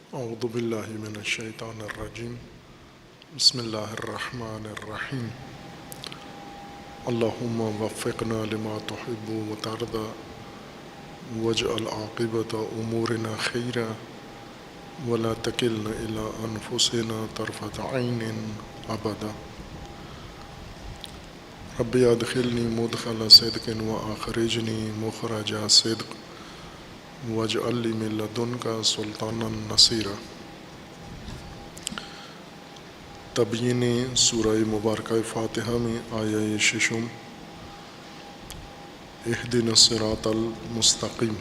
اعوذ باللہ من الشیطان الرجیم بسم اللہ الرحمن الرحیم اللہم وفقنا لما تحب وترضى واجعل عاقبۃ امورنا خیرا ولا تکلنا الی انفسنا طرفۃ عین ابدا رب ادخلنی مدخل صدق واخرجنی مخرج صدق واجعل لی من لدنک سلطانا نصیرا۔ تبیین سورہ مبارکہ فاتحہ میں آیہ ششم اہدنا الصراط المستقیم۔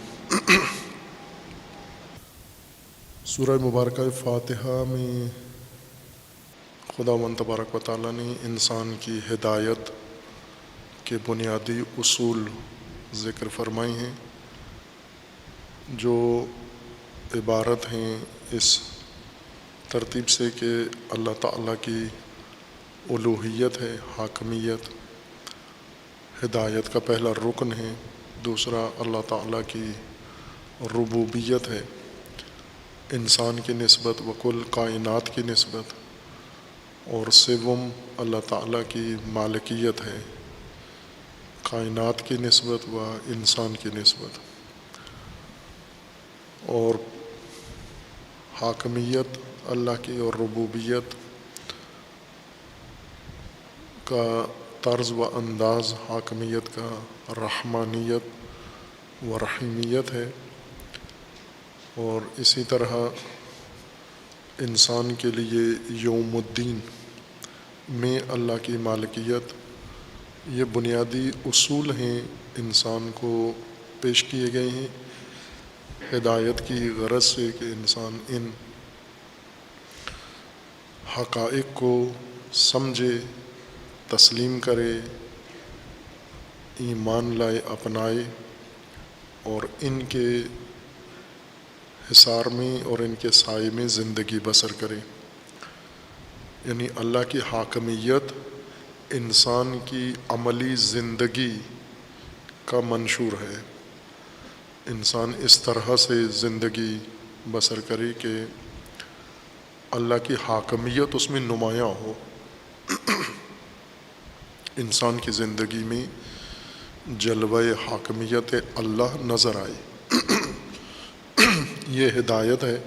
سورہ مبارکہ فاتحہ میں خداوند تبارک و تعالیٰ نے انسان کی ہدایت کے بنیادی اصول ذکر فرمائے ہیں، جو عبارت ہیں اس ترتیب سے کہ اللہ تعالیٰ کی الوہیت ہے، حاکمیت، ہدایت کا پہلا رکن ہے، دوسرا اللہ تعالیٰ کی ربوبیت ہے، انسان کی نسبت و کل کائنات کی نسبت، اور سوم اللہ تعالیٰ کی مالکیت ہے، کائنات کی نسبت و انسان کی نسبت، اور حاکمیت اللہ کی اور ربوبیت کا طرز و انداز حاکمیت کا رحمانیت و رحیمیت ہے، اور اسی طرح انسان کے لیے یوم الدین میں اللہ کی مالکیت، یہ بنیادی اصول ہیں، انسان کو پیش کیے گئے ہیں ہدایت کی غرض سے کہ انسان ان حقائق کو سمجھے، تسلیم کرے، ایمان لائے، اپنائے، اور ان کے حصار میں اور ان کے سائے میں زندگی بسر کرے۔ یعنی اللہ کی حاکمیت انسان کی عملی زندگی کا منشور ہے، انسان اس طرح سے زندگی بسر کرے کہ اللہ کی حاکمیت اس میں نمایاں ہو، انسان کی زندگی میں جلوہ حاکمیت اللہ نظر آئے۔ یہ ہدایت ہے۔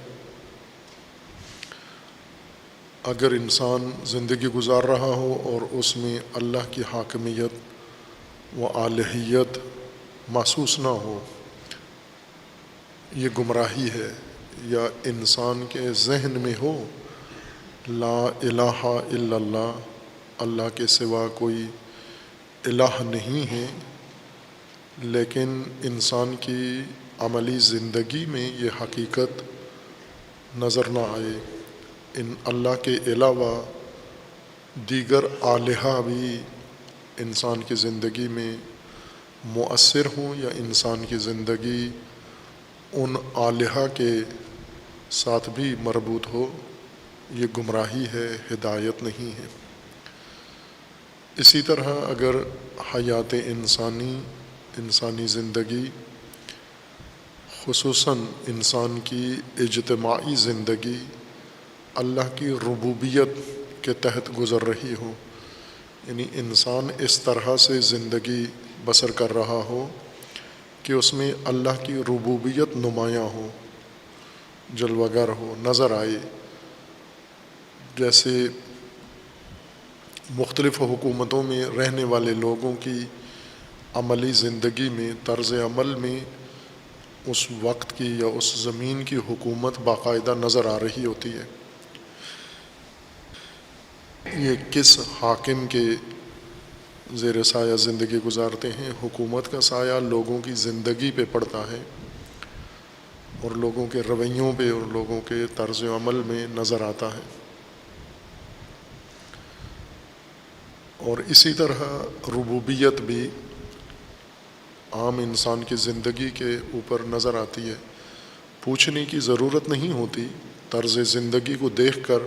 اگر انسان زندگی گزار رہا ہو اور اس میں اللہ کی حاکمیت و الہیت محسوس نہ ہو، یہ گمراہی ہے، یا انسان کے ذہن میں ہو لا الہ الا اللہ، اللہ کے سوا کوئی الہ نہیں ہے، لیکن انسان کی عملی زندگی میں یہ حقیقت نظر نہ آئے، ان اللہ کے علاوہ دیگر آلہہ بھی انسان کی زندگی میں مؤثر ہوں، یا انسان کی زندگی ان آلہہ کے ساتھ بھی مربوط ہو، یہ گمراہی ہے، ہدایت نہیں ہے۔ اسی طرح اگر حیات انسانی زندگی، خصوصاً انسان کی اجتماعی زندگی اللہ کی ربوبیت کے تحت گزر رہی ہو، یعنی انسان اس طرح سے زندگی بسر کر رہا ہو کہ اس میں اللہ کی ربوبیت نمایاں ہو، جلوہ گر ہو، نظر آئے، جیسے مختلف حکومتوں میں رہنے والے لوگوں کی عملی زندگی میں، طرز عمل میں اس وقت کی یا اس زمین کی حکومت باقاعدہ نظر آ رہی ہوتی ہے۔ یہ کس حاکم کے زیر سایہ زندگی گزارتے ہیں؟ حکومت کا سایہ لوگوں کی زندگی پہ پڑتا ہے، اور لوگوں کے رویوں پہ اور لوگوں کے طرز عمل میں نظر آتا ہے، اور اسی طرح ربوبیت بھی عام انسان کی زندگی کے اوپر نظر آتی ہے۔ پوچھنے کی ضرورت نہیں ہوتی، طرز زندگی کو دیکھ کر،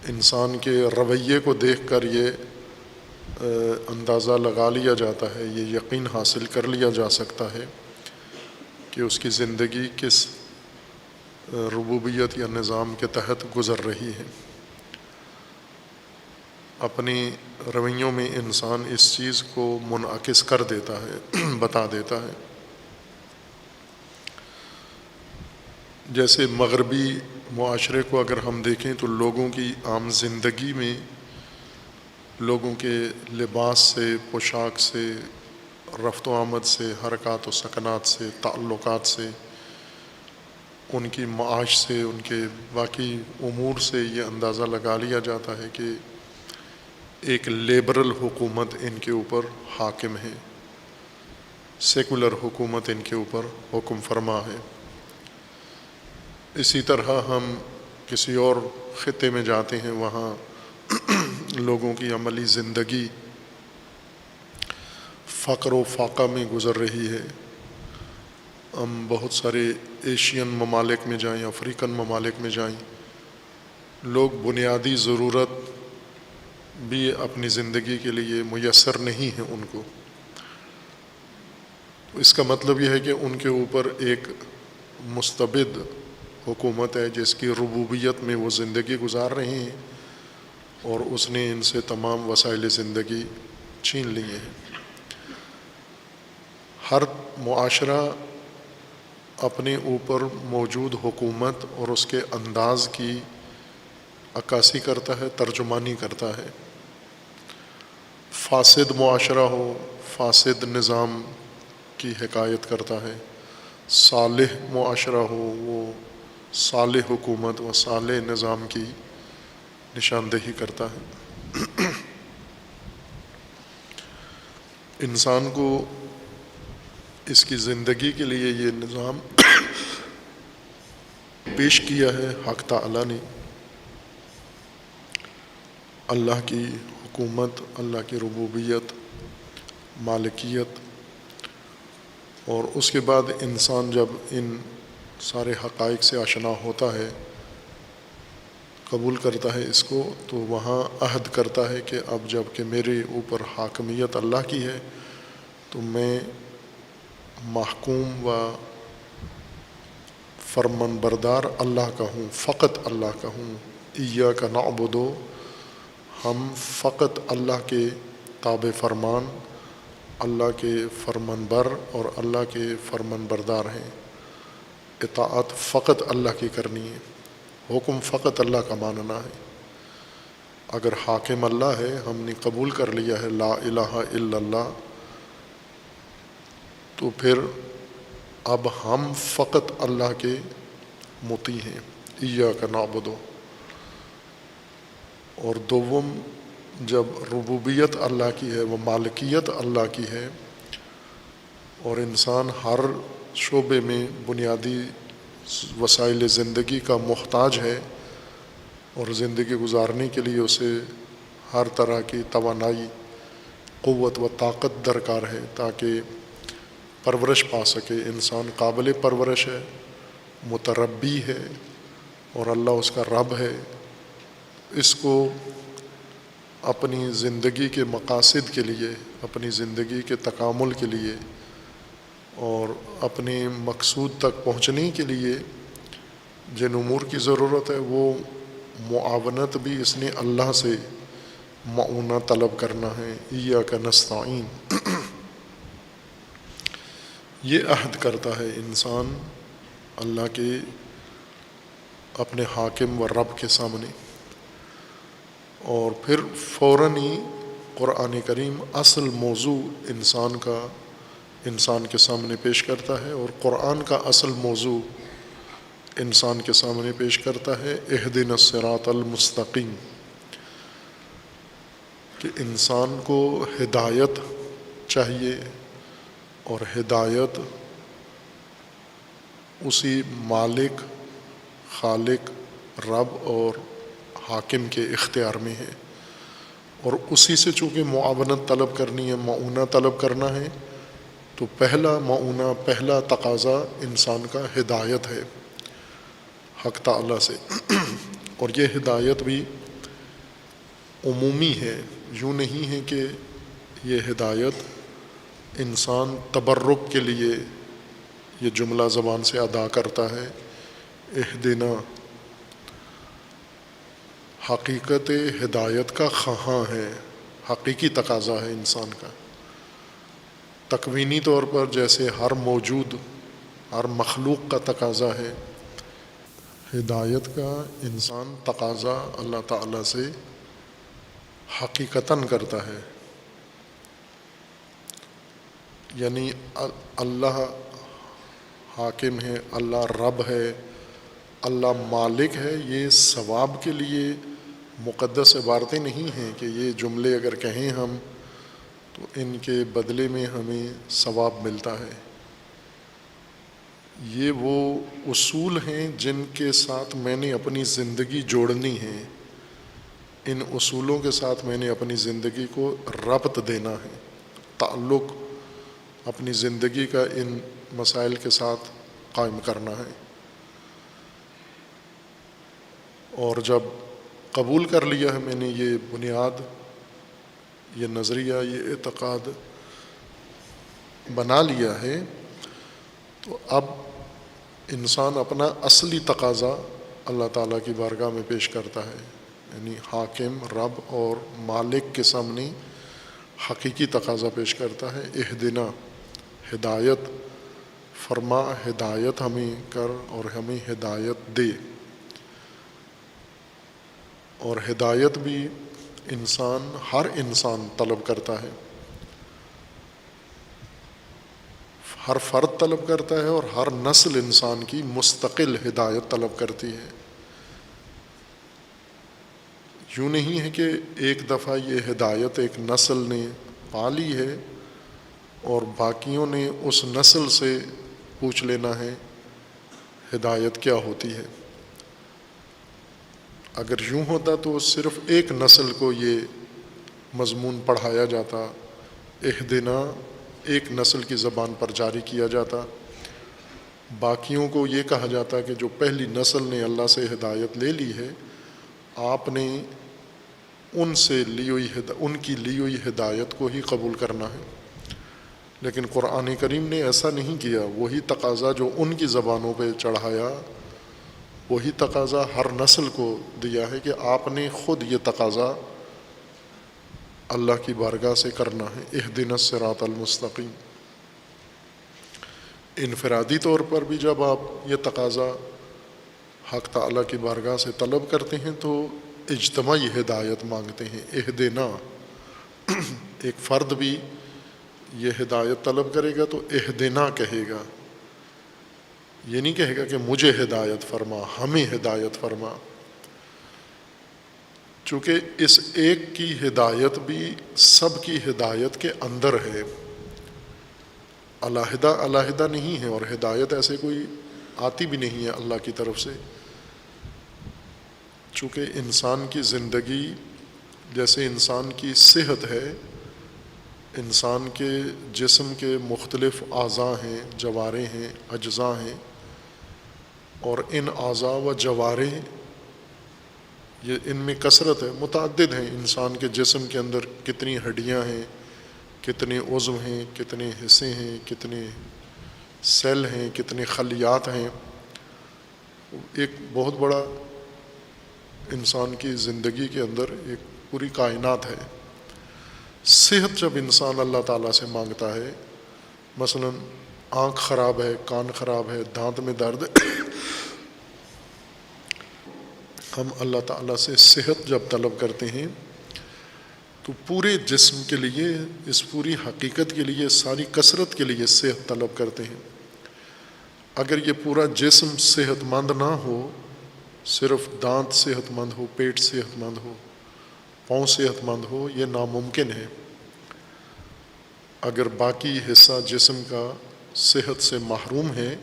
انسان کے رویے کو دیکھ کر یہ اندازہ لگا لیا جاتا ہے، یہ یقین حاصل کر لیا جا سکتا ہے کہ اس کی زندگی کس ربوبیت یا نظام کے تحت گزر رہی ہے۔ اپنی رویوں میں انسان اس چیز کو منعکس کر دیتا ہے، بتا دیتا ہے۔ جیسے مغربی معاشرے کو اگر ہم دیکھیں تو لوگوں کی عام زندگی میں، لوگوں کے لباس سے، پوشاک سے، رفت و آمد سے، حرکات و سکنات سے، تعلقات سے، ان کی معاش سے، ان کے باقی امور سے یہ اندازہ لگا لیا جاتا ہے کہ ایک لیبرل حکومت ان کے اوپر حاکم ہے، سیکولر حکومت ان کے اوپر حکم فرما ہے۔ اسی طرح ہم کسی اور خطے میں جاتے ہیں، وہاں لوگوں کی عملی زندگی فقر و فاقہ میں گزر رہی ہے۔ ہم بہت سارے ایشین ممالک میں جائیں، افریقن ممالک میں جائیں، لوگ بنیادی ضرورت بھی اپنی زندگی کے لیے میسر نہیں ہے ان کو۔ اس کا مطلب یہ ہے کہ ان کے اوپر ایک مستبد حکومت ہے جس کی ربوبیت میں وہ زندگی گزار رہے ہیں، اور اس نے ان سے تمام وسائل زندگی چھین لیے ہیں۔ ہر معاشرہ اپنے اوپر موجود حکومت اور اس کے انداز کی عکاسی کرتا ہے، ترجمانی کرتا ہے۔ فاسد معاشرہ ہو، فاسد نظام کی حکایت کرتا ہے۔ صالح معاشرہ ہو، وہ صالح حکومت و صالح نظام کی نشاندہی کرتا ہے۔ انسان کو اس کی زندگی کے لیے یہ نظام پیش کیا ہے حق تعالیٰ نے۔ اللہ کی حکومت، اللہ کی ربوبیت، مالکیت، اور اس کے بعد انسان جب ان سارے حقائق سے آشنا ہوتا ہے، قبول کرتا ہے اس کو، تو وہاں عہد کرتا ہے کہ اب جب کہ میرے اوپر حاکمیت اللہ کی ہے تو میں محکوم و فرمان بردار اللہ کا ہوں، فقط اللہ کا ہوں۔ ایاک نعبد، ہم فقط اللہ کے تابع فرمان، اللہ کے فرمان بر اور اللہ کے فرمان بردار ہیں۔ اطاعت فقط اللہ کی کرنی ہے، حکم فقط اللہ کا ماننا ہے۔ اگر حاکم اللہ ہے، ہم نے قبول کر لیا ہے لا الہ الا اللہ، تو پھر اب ہم فقط اللہ کے مطیع ہیں۔ ایاک نعبد، اور دوم، جب ربوبیت اللہ کی ہے، وہ مالکیت اللہ کی ہے، اور انسان ہر شعبے میں بنیادی وسائل زندگی کا محتاج ہے، اور زندگی گزارنے کے لیے اسے ہر طرح کی توانائی، قوت و طاقت درکار ہے تاکہ پرورش پا سکے۔ انسان قابل پرورش ہے، متربی ہے، اور اللہ اس کا رب ہے۔ اس کو اپنی زندگی کے مقاصد کے لیے، اپنی زندگی کے تکامل کے لیے اور اپنے مقصود تک پہنچنے کے لیے جن امور کی ضرورت ہے، وہ معاونت بھی اس نے اللہ سے معونت طلب کرنا ہے۔ ایاک نستعین، یہ عہد کرتا ہے انسان اللہ کے، اپنے حاکم و رب کے سامنے، اور پھر فوراً ہی قرآن کریم اصل موضوع انسان کے سامنے پیش کرتا ہے، اور قرآن کا اصل موضوع انسان کے سامنے پیش کرتا ہے اہدنا الصراط المستقیم، کہ انسان کو ہدایت چاہیے، اور ہدایت اسی مالک، خالق، رب اور حاکم کے اختیار میں ہے، اور اسی سے چونکہ معاونت طلب کرنی ہے، معونہ طلب کرنا ہے، تو پہلا معونہ، پہلا تقاضا انسان کا ہدایت ہے حق تعالیٰ سے۔ اور یہ ہدایت بھی عمومی ہے، یوں نہیں ہے کہ یہ ہدایت انسان تبرک کے لیے یہ جملہ زبان سے ادا کرتا ہے اہدنا حقیقت ہدایت کا خواہاں ہے، حقیقی تقاضا ہے انسان کا۔ تکوینی طور پر جیسے ہر موجود، ہر مخلوق کا تقاضا ہے، ہدایت کا انسان تقاضا اللہ تعالیٰ سے حقیقتاً کرتا ہے۔ یعنی اللہ حاکم ہے، اللہ رب ہے، اللہ مالک ہے، یہ ثواب کے لیے مقدس عبارتیں نہیں ہیں کہ یہ جملے اگر کہیں ہم تو ان کے بدلے میں ہمیں ثواب ملتا ہے۔ یہ وہ اصول ہیں جن کے ساتھ میں نے اپنی زندگی جوڑنی ہے، ان اصولوں کے ساتھ میں نے اپنی زندگی کو ربط دینا ہے، تعلق اپنی زندگی کا ان مسائل کے ساتھ قائم کرنا ہے۔ اور جب قبول کر لیا ہے میں نے یہ بنیاد، یہ نظریہ، یہ اعتقاد بنا لیا ہے، تو اب انسان اپنا اصلی تقاضا اللہ تعالیٰ کی بارگاہ میں پیش کرتا ہے، یعنی حاکم، رب اور مالک کے سامنے حقیقی تقاضا پیش کرتا ہے۔ اہدنا، ہدایت فرما، ہدایت ہمیں کر اور ہمیں ہدایت دے۔ اور ہدایت بھی ہر انسان طلب کرتا ہے، ہر فرد طلب کرتا ہے، اور ہر نسل انسان کی مستقل ہدایت طلب کرتی ہے۔ یوں نہیں ہے کہ ایک دفعہ یہ ہدایت ایک نسل نے پا لی ہے اور باقیوں نے اس نسل سے پوچھ لینا ہے ہدایت کیا ہوتی ہے۔ اگر یوں ہوتا تو صرف ایک نسل کو یہ مضمون پڑھایا جاتا، اہدنا ایک نسل کی زبان پر جاری کیا جاتا، باقیوں کو یہ کہا جاتا کہ جو پہلی نسل نے اللہ سے ہدایت لے لی ہے، آپ نے ان کی لی ہوئی ہدایت کو ہی قبول کرنا ہے۔ لیکن قرآن کریم نے ایسا نہیں کیا، وہی تقاضا جو ان کی زبانوں پہ چڑھایا، وہی تقاضا ہر نسل کو دیا ہے کہ آپ نے خود یہ تقاضا اللہ کی بارگاہ سے کرنا ہے۔ اہدنا الصراط المستقیم۔ انفرادی طور پر بھی جب آپ یہ تقاضا حق تعالیٰ کی بارگاہ سے طلب کرتے ہیں تو اجتماعی ہدایت مانگتے ہیں۔ اہدنا، ایک فرد بھی یہ ہدایت طلب کرے گا تو اہدنا کہے گا، یہ نہیں کہے گا کہ مجھے ہدایت فرما، ہمیں ہدایت فرما، چونکہ اس ایک کی ہدایت بھی سب کی ہدایت کے اندر ہے، علیحدہ علیحدہ نہیں ہے، اور ہدایت ایسے کوئی آتی بھی نہیں ہے اللہ کی طرف سے۔ چونکہ انسان کی زندگی جیسے انسان کی صحت ہے، انسان کے جسم کے مختلف اعضاء ہیں، جوارے ہیں، اجزاء ہیں، اور ان اعضاء و جوارے یہ ان میں کثرت ہے، متعدد ہیں۔ انسان کے جسم کے اندر کتنی ہڈیاں ہیں، کتنے عضو ہیں، کتنے حصے ہیں، کتنے سیل ہیں، کتنے خلیات ہیں۔ ایک بہت بڑا انسان کی زندگی کے اندر ایک پوری کائنات ہے۔ صحت جب انسان اللہ تعالیٰ سے مانگتا ہے، مثلا آنکھ خراب ہے، کان خراب ہے، دانت میں درد ہے، ہم اللہ تعالیٰ سے صحت جب طلب کرتے ہیں تو پورے جسم کے لیے، اس پوری حقیقت کے لیے، ساری کثرت کے لیے صحت طلب کرتے ہیں۔ اگر یہ پورا جسم صحت مند نہ ہو، صرف دانت صحت مند ہو، پیٹ صحت مند ہو، پاؤں صحت مند ہو، یہ ناممکن ہے۔ اگر باقی حصہ جسم کا صحت سے محروم ہے،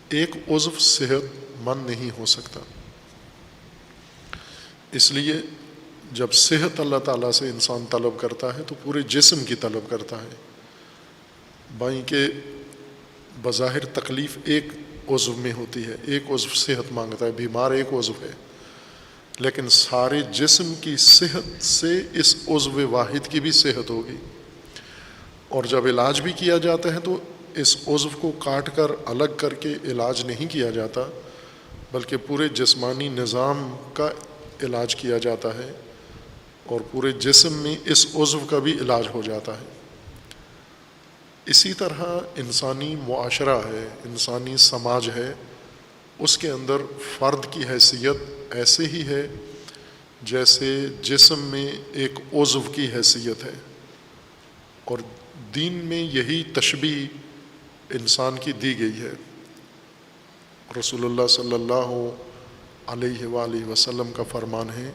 ایک عضو صحت مند نہیں ہو سکتا۔ اس لیے جب صحت اللہ تعالیٰ سے انسان طلب کرتا ہے تو پورے جسم کی طلب کرتا ہے، بائیں کہ بظاہر تکلیف ایک عضو میں ہوتی ہے، ایک عضو صحت مانگتا ہے، بیمار ایک عضو ہے، لیکن سارے جسم کی صحت سے اس عضو واحد کی بھی صحت ہوگی۔ اور جب علاج بھی کیا جاتا ہے تو اس عضو کو کاٹ کر الگ کر کے علاج نہیں کیا جاتا، بلکہ پورے جسمانی نظام کا علاج کیا جاتا ہے، اور پورے جسم میں اس عضو کا بھی علاج ہو جاتا ہے۔ اسی طرح انسانی معاشرہ ہے، انسانی سماج ہے، اس کے اندر فرد کی حیثیت ایسے ہی ہے جیسے جسم میں ایک عضو کی حیثیت ہے، اور دین میں یہی تشبیہ انسان کی دی گئی ہے۔ رسول اللہ صلی اللہ علیہ وآلہ وسلم کا فرمان ہے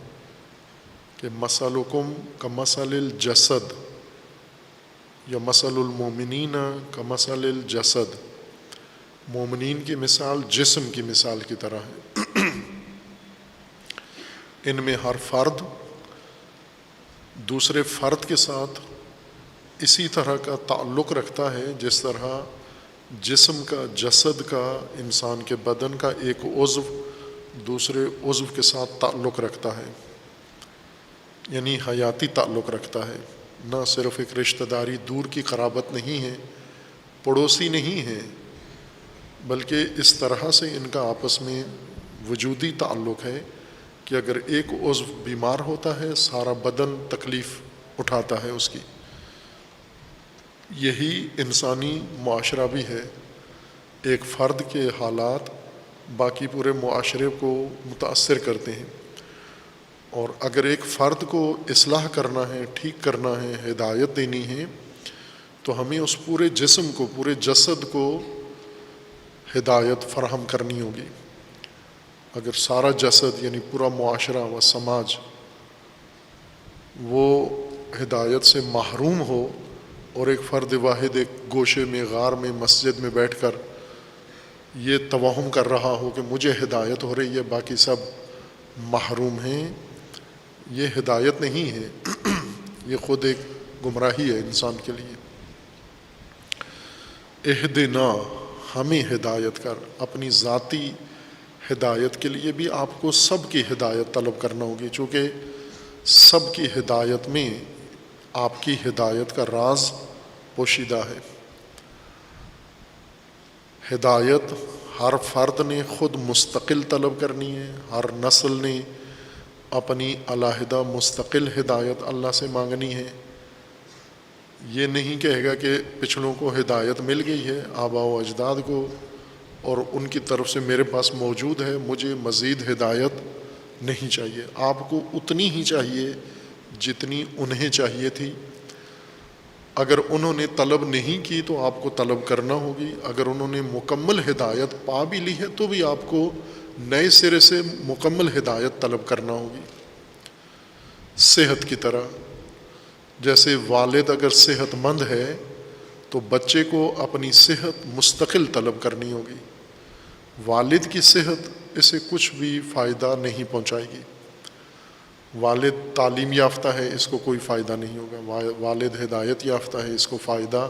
کہ مثلکم کمثل الجسد یا مثل المومنین کمثل الجسد، مومنین کی مثال جسم کی مثال کی طرح ہے۔ ان میں ہر فرد دوسرے فرد کے ساتھ اسی طرح کا تعلق رکھتا ہے جس طرح جسم کا، جسد کا، انسان کے بدن کا ایک عضو دوسرے عضو کے ساتھ تعلق رکھتا ہے، یعنی حیاتی تعلق رکھتا ہے، نہ صرف ایک رشتہ داری دور کی قرابت نہیں ہے، پڑوسی نہیں ہے، بلکہ اس طرح سے ان کا آپس میں وجودی تعلق ہے کہ اگر ایک عضو بیمار ہوتا ہے سارا بدن تکلیف اٹھاتا ہے اس کی۔ یہی انسانی معاشرہ بھی ہے، ایک فرد کے حالات باقی پورے معاشرے کو متاثر کرتے ہیں، اور اگر ایک فرد کو اصلاح کرنا ہے، ٹھیک کرنا ہے، ہدایت دینی ہے، تو ہمیں اس پورے جسم کو، پورے جسد کو ہدایت فراہم کرنی ہوگی۔ اگر سارا جسد یعنی پورا معاشرہ و سماج وہ ہدایت سے محروم ہو، اور ایک فرد واحد ایک گوشے میں، غار میں، مسجد میں بیٹھ کر یہ توہم کر رہا ہو کہ مجھے ہدایت ہو رہی ہے، باقی سب محروم ہیں، یہ ہدایت نہیں ہے، یہ خود ایک گمراہی ہے انسان کے لیے۔ اہدنا، ہمیں ہدایت کر، اپنی ذاتی ہدایت کے لیے بھی آپ کو سب کی ہدایت طلب کرنا ہوگی، چونکہ سب کی ہدایت میں آپ کی ہدایت کا راز پوشیدہ ہے۔ ہدایت ہر فرد نے خود مستقل طلب کرنی ہے، ہر نسل نے اپنی علیحدہ مستقل ہدایت اللہ سے مانگنی ہے۔ یہ نہیں کہے گا کہ پچھلوں کو ہدایت مل گئی ہے، آباء و اجداد کو، اور ان کی طرف سے میرے پاس موجود ہے، مجھے مزید ہدایت نہیں چاہیے۔ آپ کو اتنی ہی چاہیے جتنی انہیں چاہیے تھی۔ اگر انہوں نے طلب نہیں کی تو آپ کو طلب کرنا ہوگی، اگر انہوں نے مکمل ہدایت پا بھی لی ہے تو بھی آپ کو نئے سرے سے مکمل ہدایت طلب کرنا ہوگی۔ صحت کی طرح، جیسے والد اگر صحت مند ہے تو بچے کو اپنی صحت مستقل طلب کرنی ہوگی۔ والد کی صحت اسے کچھ بھی فائدہ نہیں پہنچائے گی۔ والد تعلیم یافتہ ہے، اس کو کوئی فائدہ نہیں ہوگا، والد ہدایت یافتہ ہے، اس کو فائدہ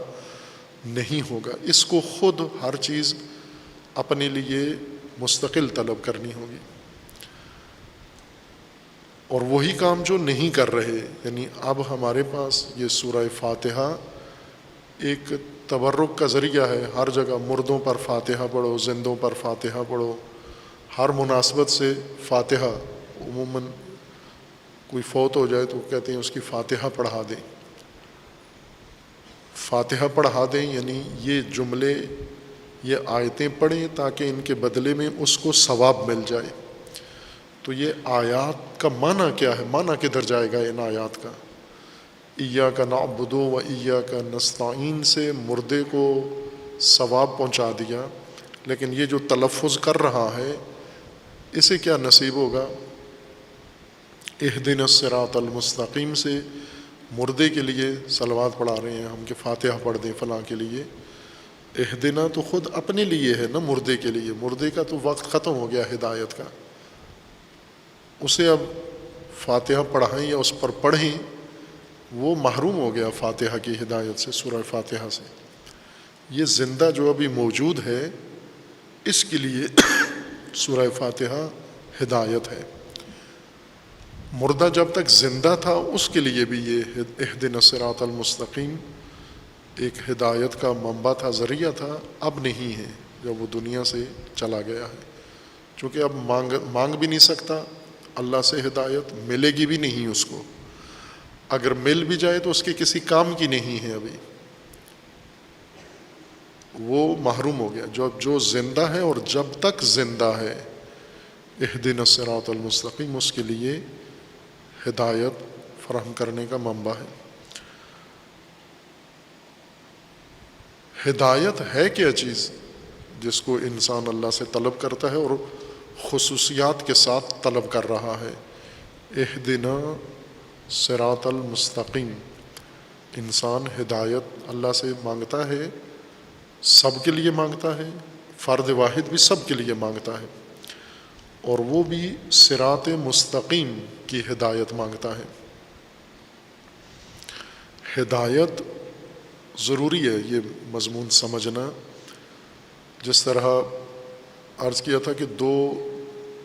نہیں ہوگا۔ اس کو خود ہر چیز اپنے لیے مستقل طلب کرنی ہوگی، اور وہی کام جو نہیں کر رہے، یعنی اب ہمارے پاس یہ سورہ فاتحہ ایک تبرک کا ذریعہ ہے، ہر جگہ مردوں پر فاتحہ پڑھو، زندوں پر فاتحہ پڑھو، ہر مناسبت سے فاتحہ، عموماً کوئی فوت ہو جائے تو کہتے ہیں اس کی فاتحہ پڑھا دیں، فاتحہ پڑھا دیں، یعنی یہ جملے، یہ آیتیں پڑھیں تاکہ ان کے بدلے میں اس کو ثواب مل جائے۔ تو یہ آیات کا معنی کیا ہے؟ معنی کدھر جائے گا ان آیات کا؟ ایاک نعبد و ایاک نستعین سے مردے کو ثواب پہنچا دیا، لیکن یہ جو تلفظ کر رہا ہے اسے کیا نصیب ہوگا؟ اہدنا الصراط المستقیم سے مردے کے لیے صلوات پڑھا رہے ہیں ہم کہ فاتحہ پڑھ دیں فلاں کے لیے۔ اہدنا تو خود اپنے لیے ہے نا، مردے کے لیے، مردے کا تو وقت ختم ہو گیا ہدایت کا، اسے اب فاتحہ پڑھائیں یا اس پر پڑھیں، وہ محروم ہو گیا فاتحہ کی ہدایت سے، سورہ فاتحہ سے۔ یہ زندہ جو ابھی موجود ہے اس کے لیے سورہ فاتحہ ہدایت ہے، مردہ جب تک زندہ تھا اس کے لیے بھی یہ اہدنا الصراط المستقیم ایک ہدایت کا منبع تھا، ذریعہ تھا، اب نہیں ہے جب وہ دنیا سے چلا گیا ہے۔ چونکہ اب مانگ بھی نہیں سکتا اللہ سے ہدایت، ملے گی بھی نہیں اس کو، اگر مل بھی جائے تو اس کے کسی کام کی نہیں ہے، ابھی وہ محروم ہو گیا۔ جو زندہ ہے اور جب تک زندہ ہے اہدنا الصراط المستقیم، اس کے لیے ہدایت فراہم کرنے کا منبع ہے۔ ہدایت ہے کیا چیز جس کو انسان اللہ سے طلب کرتا ہے اور خصوصیات کے ساتھ طلب کر رہا ہے؟ اہدنا صراط المستقیم، انسان ہدایت اللہ سے مانگتا ہے، سب کے لیے مانگتا ہے، فرد واحد بھی سب کے لیے مانگتا ہے، اور وہ بھی صراط مستقیم کی ہدایت مانگتا ہے۔ ہدایت ضروری ہے، یہ مضمون سمجھنا۔ جس طرح عرض کیا تھا کہ دو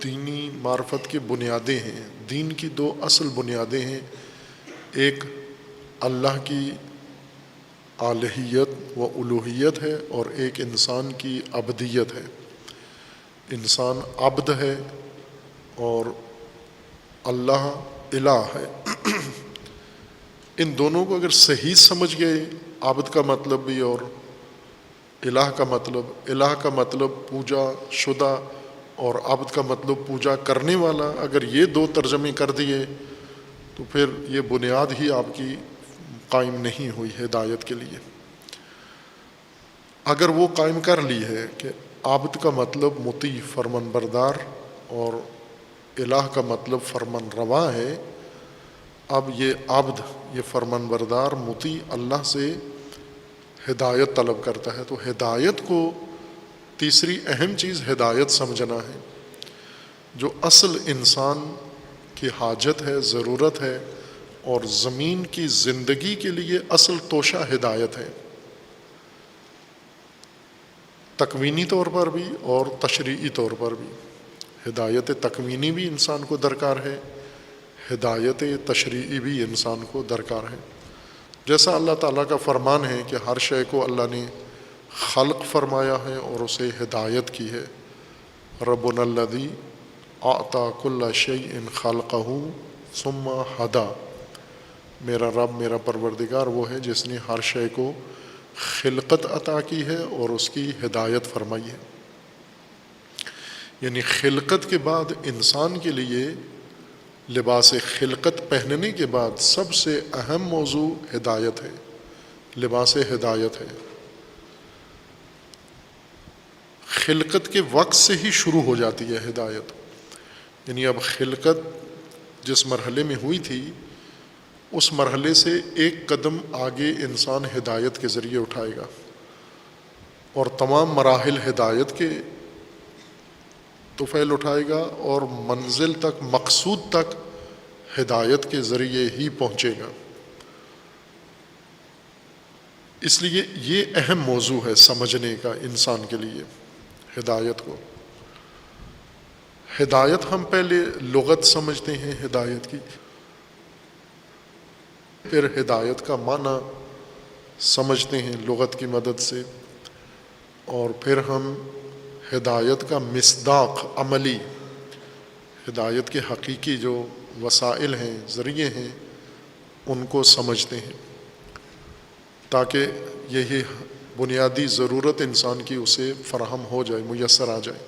دینی معرفت کی بنیادیں ہیں، دین کی دو اصل بنیادیں ہیں، ایک اللہ کی الہیت و الوہیت ہے، اور ایک انسان کی عبدیت ہے۔ انسان عبد ہے اور اللہ الہ ہے۔ ان دونوں کو اگر صحیح سمجھ گئے، عبد کا مطلب بھی اور الہ کا مطلب پوجا شدہ اور عبد کا مطلب پوجا کرنے والا، اگر یہ دو ترجمے کر دیے تو پھر یہ بنیاد ہی آپ کی قائم نہیں ہوئی ہدایت کے لیے۔ اگر وہ قائم کر لی ہے کہ عبد کا مطلب مطیع فرمان بردار اور الہ کا مطلب فرمان روا ہے، اب یہ عبد، یہ فرمان بردار مطیع اللہ سے ہدایت طلب کرتا ہے، تو ہدایت کو تیسری اہم چیز ہدایت سمجھنا ہے۔ جو اصل انسان کی حاجت ہے، ضرورت ہے، اور زمین کی زندگی کے لیے اصل توشہ ہدایت ہے، تکوینی طور پر بھی اور تشریعی طور پر بھی۔ ہدایت تکوینی بھی انسان کو درکار ہے، ہدایت تشریعی بھی انسان کو درکار ہے۔ جیسا اللہ تعالیٰ کا فرمان ہے کہ ہر شے کو اللہ نے خلق فرمایا ہے اور اسے ہدایت کی ہے۔ ربنا الذی اعطی کل شیء خلقہ ثم ہدی، میرا رب، میرا پروردگار وہ ہے جس نے ہر شے کو خلقت عطا کی ہے اور اس کی ہدایت فرمائی ہے۔ یعنی خلقت کے بعد انسان کے لیے لباس خلقت پہننے کے بعد سب سے اہم موضوع ہدایت ہے، لباس ہدایت ہے۔ خلقت کے وقت سے ہی شروع ہو جاتی ہے ہدایت، یعنی اب خلقت جس مرحلے میں ہوئی تھی اس مرحلے سے ایک قدم آگے انسان ہدایت کے ذریعے اٹھائے گا، اور تمام مراحل ہدایت کے طفیل اٹھائے گا، اور منزل تک، مقصود تک ہدایت کے ذریعے ہی پہنچے گا۔ اس لیے یہ اہم موضوع ہے سمجھنے کا انسان کے لیے ہدایت کو۔ ہدایت ہم پہلے لغت سمجھتے ہیں ہدایت کی، پھر ہدایت کا معنی سمجھتے ہیں لغت کی مدد سے، اور پھر ہم ہدایت کا مصداق، عملی ہدایت کے حقیقی جو وسائل ہیں، ذریعے ہیں، ان کو سمجھتے ہیں، تاکہ یہی بنیادی ضرورت انسان کی اسے فراہم ہو جائے، میسر آ جائے۔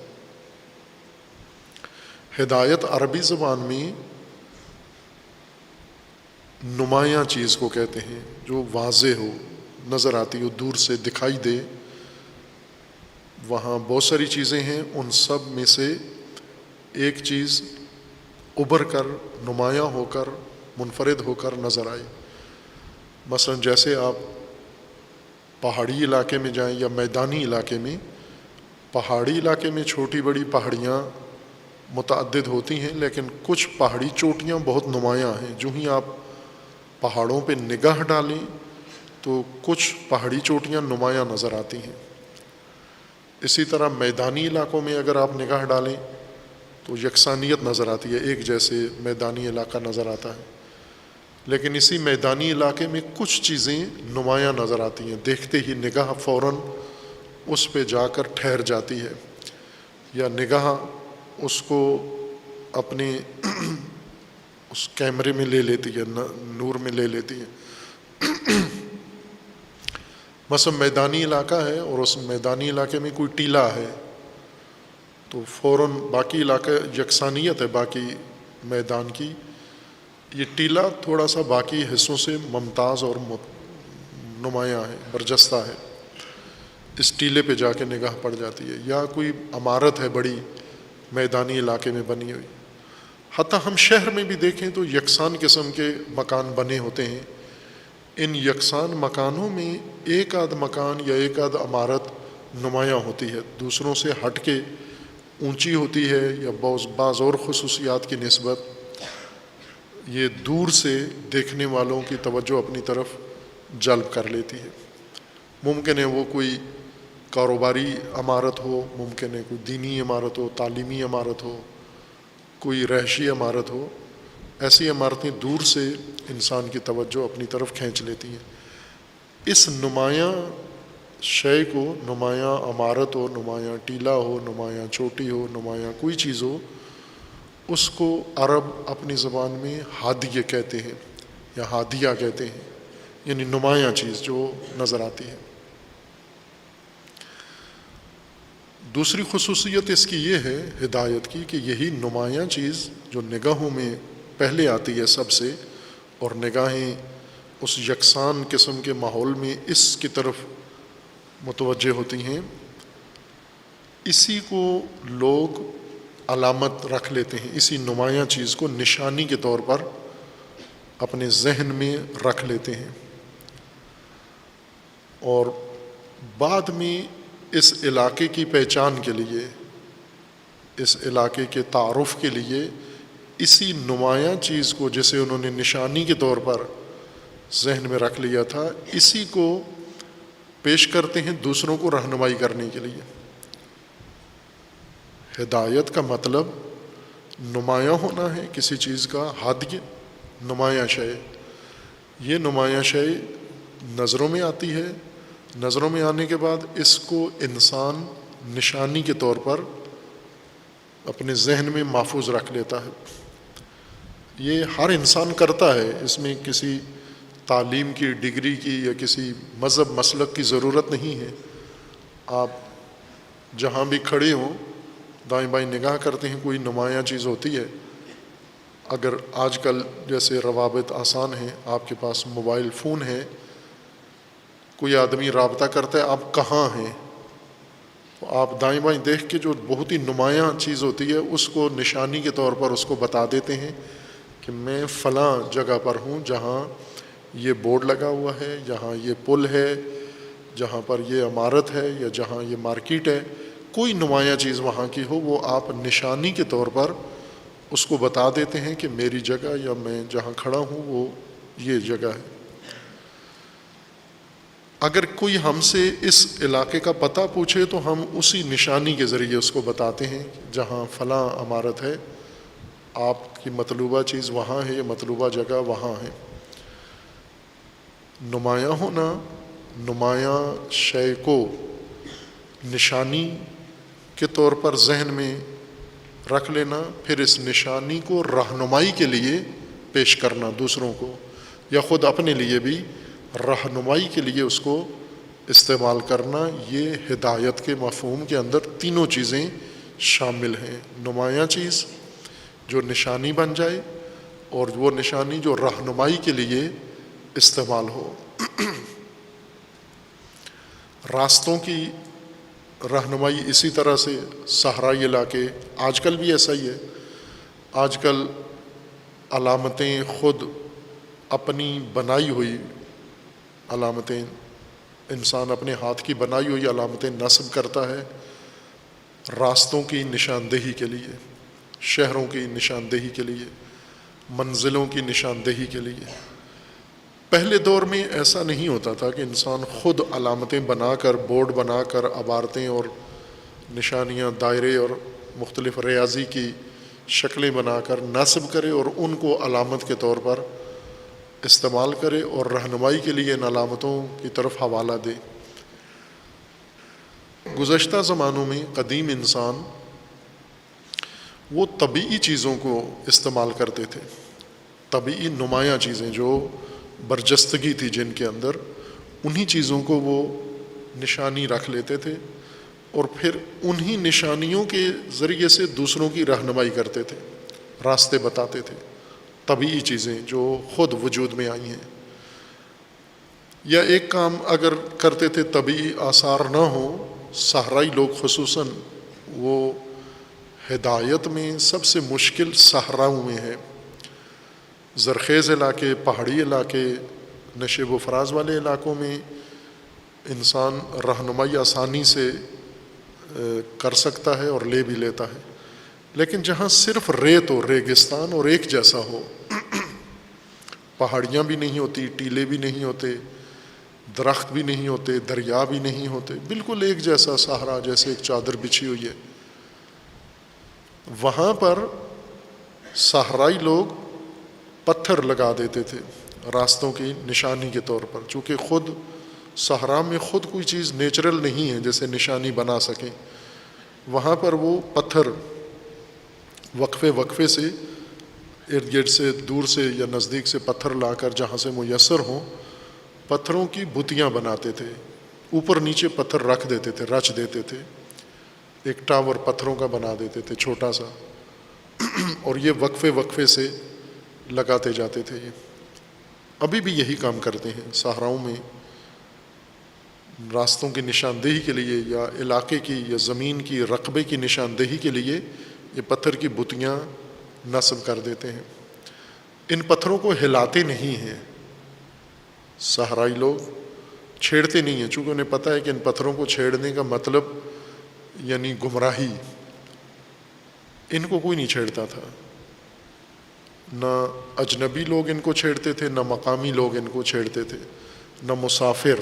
ہدایت عربی زبان میں نمایاں چیز کو کہتے ہیں، جو واضح ہو، نظر آتی ہو، دور سے دکھائی دے۔ وہاں بہت ساری چیزیں ہیں، ان سب میں سے ایک چیز ابھر کر، نمایاں ہو کر، منفرد ہو کر نظر آئے۔ مثلا جیسے آپ پہاڑی علاقے میں جائیں یا میدانی علاقے میں، پہاڑی علاقے میں چھوٹی بڑی پہاڑیاں متعدد ہوتی ہیں، لیکن کچھ پہاڑی چوٹیاں بہت نمایاں ہیں۔ جو ہی آپ پہاڑوں پہ نگاہ ڈالیں تو کچھ پہاڑی چوٹیاں نمایاں نظر آتی ہیں۔ اسی طرح میدانی علاقوں میں اگر آپ نگاہ ڈالیں تو یکسانیت نظر آتی ہے، ایک جیسے میدانی علاقہ نظر آتا ہے، لیکن اسی میدانی علاقے میں کچھ چیزیں نمایاں نظر آتی ہیں، دیکھتے ہی نگاہ فوراً اس پہ جا کر ٹھہر جاتی ہے، یا نگاہ اس کو اپنے اس کیمرے میں لے لیتی ہے، نور میں لے لیتی ہے۔ مثلا میدانی علاقہ ہے اور اس میدانی علاقے میں کوئی ٹیلا ہے تو فوراً باقی علاقہ یکسانیت ہے باقی میدان کی، یہ ٹیلا تھوڑا سا باقی حصوں سے ممتاز اور نمایاں ہے، برجستہ ہے، اس ٹیلے پہ جا کے نگاہ پڑ جاتی ہے۔ یا کوئی عمارت ہے بڑی میدانی علاقے میں بنی ہوئی، حتیٰ ہم شہر میں بھی دیکھیں تو یکساں قسم کے مکان بنے ہوتے ہیں، ان یکساں مکانوں میں ایک آدھ مکان یا ایک آدھ عمارت نمایاں ہوتی ہے، دوسروں سے ہٹ کے اونچی ہوتی ہے یا بعض اور خصوصیات کی نسبت یہ دور سے دیکھنے والوں کی توجہ اپنی طرف جلب کر لیتی ہے۔ ممکن ہے وہ کوئی کاروباری عمارت ہو، ممکن ہے کوئی دینی عمارت ہو، تعلیمی عمارت ہو، کوئی رہائشی عمارت ہو، ایسی عمارتیں دور سے انسان کی توجہ اپنی طرف کھینچ لیتی ہیں۔ اس نمایاں شے کو، نمایاں عمارت ہو، نمایاں ٹیلا ہو، نمایاں چوٹی ہو، نمایاں کوئی چیز ہو، اس کو عرب اپنی زبان میں ہادیہ کہتے ہیں یا ہادیہ کہتے ہیں، یعنی نمایاں چیز جو نظر آتی ہے۔ دوسری خصوصیت اس کی یہ ہے ہدایت کی کہ یہی نمایاں چیز جو نگاہوں میں پہلے آتی ہے سب سے، اور نگاہیں اس یکساں قسم کے ماحول میں اس کی طرف متوجہ ہوتی ہیں، اسی کو لوگ علامت رکھ لیتے ہیں، اسی نمایاں چیز کو نشانی کے طور پر اپنے ذہن میں رکھ لیتے ہیں، اور بعد میں اس علاقے کی پہچان کے لیے، اس علاقے کے تعارف کے لیے اسی نمایاں چیز کو جسے انہوں نے نشانی کے طور پر ذہن میں رکھ لیا تھا، اسی کو پیش کرتے ہیں دوسروں کو رہنمائی کرنے کے لیے۔ ہدایت کا مطلب نمایاں ہونا ہے کسی چیز کا، ہادیہ نمایاں شے، یہ نمایاں شے نظروں میں آتی ہے، نظروں میں آنے کے بعد اس کو انسان نشانی کے طور پر اپنے ذہن میں محفوظ رکھ لیتا ہے۔ یہ ہر انسان کرتا ہے، اس میں کسی تعلیم کی، ڈگری کی یا کسی مذہب مسلک کی ضرورت نہیں ہے۔ آپ جہاں بھی کھڑے ہوں دائیں بائیں نگاہ کرتے ہیں، کوئی نمایاں چیز ہوتی ہے۔ اگر آج کل جیسے روابط آسان ہیں، آپ کے پاس موبائل فون ہے، کوئی آدمی رابطہ کرتا ہے آپ کہاں ہیں، تو آپ دائیں بائیں دیکھ کے جو بہت ہی نمایاں چیز ہوتی ہے اس کو نشانی کے طور پر اس کو بتا دیتے ہیں کہ میں فلاں جگہ پر ہوں، جہاں یہ بورڈ لگا ہوا ہے، جہاں یہ پل ہے، جہاں پر یہ عمارت ہے، یا جہاں یہ مارکیٹ ہے، کوئی نمایاں چیز وہاں کی ہو، وہ آپ نشانی کے طور پر اس کو بتا دیتے ہیں کہ میری جگہ یا میں جہاں کھڑا ہوں وہ یہ جگہ ہے۔ اگر کوئی ہم سے اس علاقے کا پتہ پوچھے تو ہم اسی نشانی کے ذریعے اس کو بتاتے ہیں جہاں فلاں عمارت ہے، آپ کی مطلوبہ چیز وہاں ہے، یہ مطلوبہ جگہ وہاں ہے۔ نمایاں ہونا، نمایاں شے کو نشانی کے طور پر ذہن میں رکھ لینا، پھر اس نشانی کو رہنمائی کے لیے پیش کرنا دوسروں کو، یا خود اپنے لیے بھی رہنمائی کے لیے اس کو استعمال کرنا، یہ ہدایت کے مفہوم کے اندر تینوں چیزیں شامل ہیں۔ نمایاں چیز جو نشانی بن جائے، اور وہ نشانی جو رہنمائی کے لیے استعمال ہو۔ راستوں کی رہنمائی اسی طرح سے صحرائی علاقے، آج کل بھی ایسا ہی ہے، آج کل علامتیں خود اپنی بنائی ہوئی علامتیں، انسان اپنے ہاتھ کی بنائی ہوئی علامتیں نصب کرتا ہے راستوں کی نشاندہی کے لیے، شہروں کی نشاندہی کے لیے، منزلوں کی نشاندہی کے لیے۔ پہلے دور میں ایسا نہیں ہوتا تھا کہ انسان خود علامتیں بنا کر، بورڈ بنا کر، عبارتیں اور نشانیاں، دائرے اور مختلف ریاضی کی شکلیں بنا کر نصب کرے اور ان کو علامت کے طور پر استعمال کرے اور رہنمائی کے لیے ان علامتوں کی طرف حوالہ دے۔ گزشتہ زمانوں میں قدیم انسان وہ طبعی چیزوں کو استعمال کرتے تھے، طبعی نمایاں چیزیں جو برجستگی تھی جن کے اندر، انہی چیزوں کو وہ نشانی رکھ لیتے تھے اور پھر انہی نشانیوں کے ذریعے سے دوسروں کی رہنمائی کرتے تھے، راستے بتاتے تھے، طبعی چیزیں جو خود وجود میں آئی ہیں۔ یا ایک کام اگر کرتے تھے طبعی آثار نہ ہوں، صحرائی لوگ خصوصاً، وہ ہدایت میں سب سے مشکل صحراؤں میں ہے، زرخیز علاقے، پہاڑی علاقے، نشیب و فراز والے علاقوں میں انسان رہنمائی آسانی سے کر سکتا ہے اور لے بھی لیتا ہے، لیکن جہاں صرف ریت ہو، ریگستان اور ایک جیسا ہو، پہاڑیاں بھی نہیں ہوتی، ٹیلے بھی نہیں ہوتے، درخت بھی نہیں ہوتے، دریا بھی نہیں ہوتے، بالکل ایک جیسا صحرا، جیسے ایک چادر بچھی ہوئی ہے، وہاں پر صحرائی لوگ پتھر لگا دیتے تھے راستوں کی نشانی کے طور پر، چونکہ خود صحرا میں خود کوئی چیز نیچرل نہیں ہے جیسے نشانی بنا سکیں، وہاں پر وہ پتھر وقفے وقفے سے ارد گرد سے، دور سے یا نزدیک سے پتھر لا کر جہاں سے میسر ہوں، پتھروں کی بتیاں بناتے تھے، اوپر نیچے پتھر رکھ دیتے تھے، رچ دیتے تھے، ایک ٹاور پتھروں کا بنا دیتے تھے چھوٹا سا، اور یہ وقفے وقفے سے لگاتے جاتے تھے۔ یہ ابھی بھی یہی کام کرتے ہیں صحراؤں میں، راستوں کی نشاندہی کے لیے یا علاقے کی یا زمین کی رقبے کی نشاندہی کے لیے یہ پتھر کی بتیاں نصب کر دیتے ہیں۔ ان پتھروں کو ہلاتے نہیں ہیں صحرائی لوگ، چھیڑتے نہیں ہیں، چونکہ انہیں پتہ ہے کہ ان پتھروں کو چھیڑنے کا مطلب یعنی گمراہی، ان کو کوئی نہیں چھیڑتا تھا، نہ اجنبی لوگ ان کو چھیڑتے تھے، نہ مقامی لوگ ان کو چھیڑتے تھے، نہ مسافر،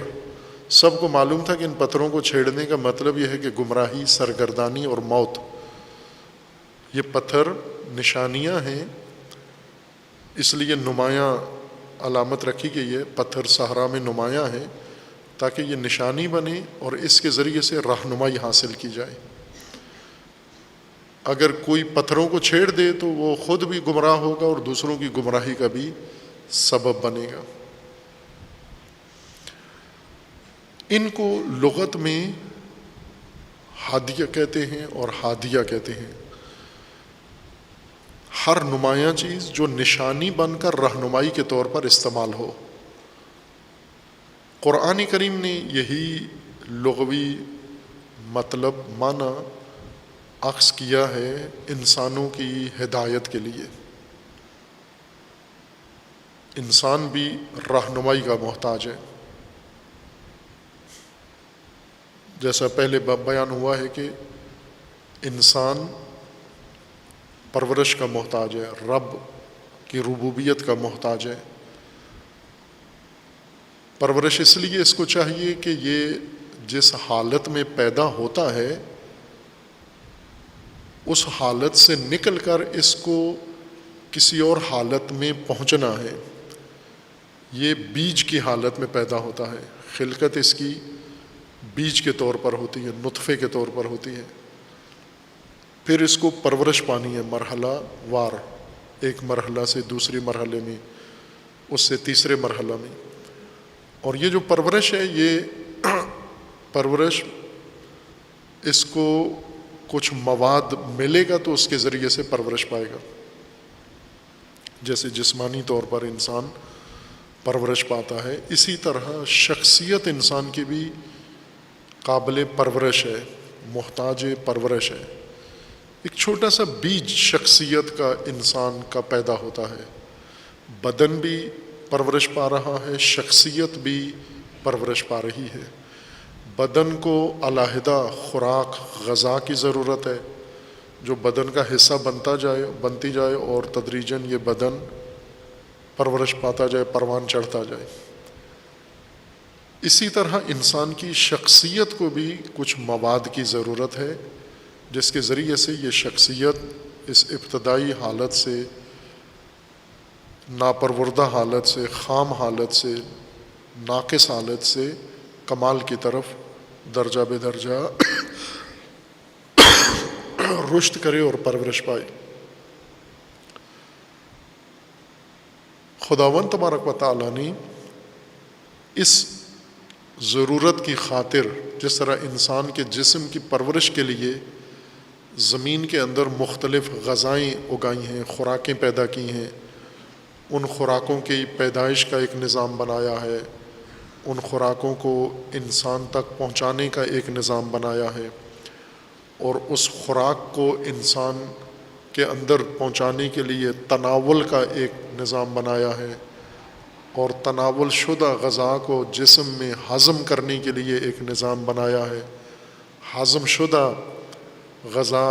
سب کو معلوم تھا کہ ان پتھروں کو چھیڑنے کا مطلب یہ ہے کہ گمراہی، سرگردانی اور موت۔ یہ پتھر نشانیاں ہیں، اس لیے نمایاں علامت رکھی گئی ہے، پتھر صحرا میں نمایاں ہیں تاکہ یہ نشانی بنے اور اس کے ذریعے سے رہنمائی حاصل کی جائے۔ اگر کوئی پتھروں کو چھیڑ دے تو وہ خود بھی گمراہ ہوگا اور دوسروں کی گمراہی کا بھی سبب بنے گا۔ ان کو لغت میں ہادیہ کہتے ہیں اور ہادیہ کہتے ہیں، ہر نمایاں چیز جو نشانی بن کر رہنمائی کے طور پر استعمال ہو۔ قرآن کریم نے یہی لغوی مطلب معنی اخذ کیا ہے انسانوں کی ہدایت کے لیے۔ انسان بھی رہنمائی کا محتاج ہے، جیسا پہلے بیان ہوا ہے کہ انسان پرورش کا محتاج ہے، رب کی ربوبیت کا محتاج ہے۔ پرورش اس لیے اس کو چاہیے کہ یہ جس حالت میں پیدا ہوتا ہے اس حالت سے نکل کر اس کو کسی اور حالت میں پہنچنا ہے۔ یہ بیج کی حالت میں پیدا ہوتا ہے، خلقت اس کی بیج کے طور پر ہوتی ہے، نطفے کے طور پر ہوتی ہے، پھر اس کو پرورش پانی ہے مرحلہ وار، ایک مرحلہ سے دوسری مرحلے میں، اس سے تیسرے مرحلہ میں۔ اور یہ جو پرورش ہے، یہ پرورش اس کو کچھ مواد ملے گا تو اس کے ذریعے سے پرورش پائے گا، جیسے جسمانی طور پر انسان پرورش پاتا ہے، اسی طرح شخصیت انسان کی بھی قابل پرورش ہے، محتاج پرورش ہے۔ ایک چھوٹا سا بیج شخصیت کا انسان کا پیدا ہوتا ہے، بدن بھی پرورش پا رہا ہے، شخصیت بھی پرورش پا رہی ہے۔ بدن کو علیحدہ خوراک غذا کی ضرورت ہے جو بدن کا حصہ بنتی جائے اور تدریجاً یہ بدن پرورش پاتا جائے، پروان چڑھتا جائے۔ اسی طرح انسان کی شخصیت کو بھی کچھ مواد کی ضرورت ہے جس کے ذریعے سے یہ شخصیت اس ابتدائی حالت سے، ناپروردہ حالت سے، خام حالت سے، ناقص حالت سے کمال کی طرف درجہ بے درجہ رشد کرے اور پرورش پائے۔ خداوند تبارک و تعالیٰ نے اس ضرورت کی خاطر، جس طرح انسان کے جسم کی پرورش کے لیے زمین کے اندر مختلف غذائیں اگائی ہیں، خوراکیں پیدا کی ہیں، ان خوراکوں کی پیدائش کا ایک نظام بنایا ہے، ان خوراکوں کو انسان تک پہنچانے کا ایک نظام بنایا ہے، اور اس خوراک کو انسان کے اندر پہنچانے کے لیے تناول کا ایک نظام بنایا ہے، اور تناول شدہ غذا کو جسم میں ہضم کرنے کے لیے ایک نظام بنایا ہے۔ ہضم شدہ غذا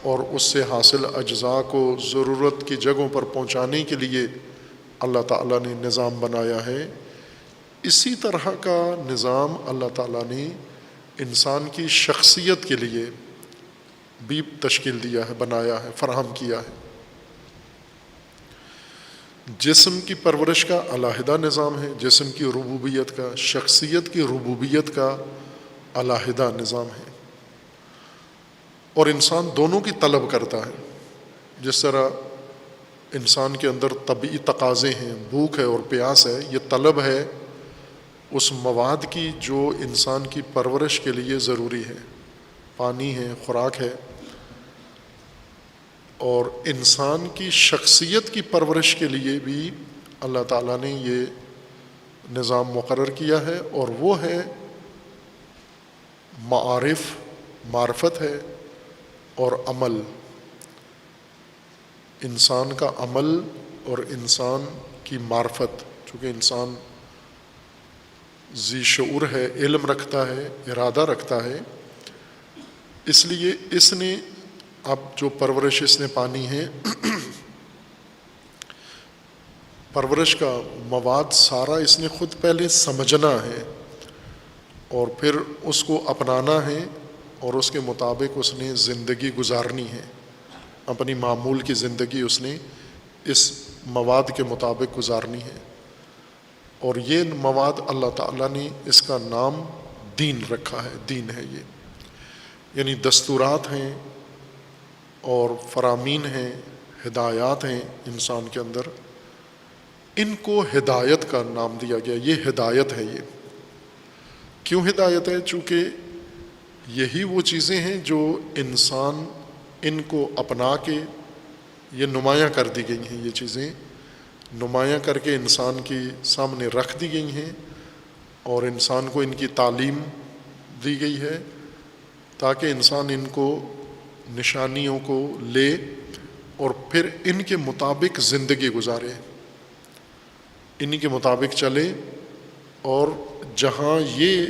اور اس سے حاصل اجزاء کو ضرورت کی جگہوں پر پہنچانے کے لیے اللہ تعالیٰ نے نظام بنایا ہے۔ اسی طرح کا نظام اللہ تعالیٰ نے انسان کی شخصیت کے لیے بھی تشکیل دیا ہے، بنایا ہے، فراہم کیا ہے۔ جسم کی پرورش کا علیحدہ نظام ہے، جسم کی ربوبیت کا، شخصیت کی ربوبیت کا علیحدہ نظام ہے، اور انسان دونوں کی طلب کرتا ہے۔ جس طرح انسان کے اندر طبعی تقاضے ہیں، بھوک ہے اور پیاس ہے، یہ طلب ہے اس مواد کی جو انسان کی پرورش کے لیے ضروری ہے، پانی ہے، خوراک ہے۔ اور انسان کی شخصیت کی پرورش کے لیے بھی اللہ تعالیٰ نے یہ نظام مقرر کیا ہے، اور وہ ہے معرفت ہے اور عمل۔ انسان کا عمل اور انسان کی معرفت، چونکہ انسان ذی شعور ہے، علم رکھتا ہے، ارادہ رکھتا ہے، اس لیے اس نے اب جو پرورش اس نے پانی ہے، پرورش کا مواد سارا اس نے خود پہلے سمجھنا ہے اور پھر اس کو اپنانا ہے، اور اس کے مطابق اس نے زندگی گزارنی ہے، اپنی معمول کی زندگی اس نے اس مواد کے مطابق گزارنی ہے۔ اور یہ مواد اللہ تعالیٰ نے اس کا نام دین رکھا ہے، دین ہے یہ، یعنی دستورات ہیں اور فرامین ہیں، ہدایات ہیں انسان کے اندر، ان کو ہدایت کا نام دیا گیا۔ یہ ہدایت ہے۔ یہ کیوں ہدایت ہے؟ چونکہ یہی وہ چیزیں ہیں جو انسان ان کو اپنا کے یہ نمایاں کر دی گئی ہیں، یہ چیزیں نمایاں کر کے انسان کی سامنے رکھ دی گئی ہیں، اور انسان کو ان کی تعلیم دی گئی ہے تاکہ انسان ان کو نشانیوں کو لے اور پھر ان کے مطابق زندگی گزارے، انہی کے مطابق چلے، اور جہاں یہ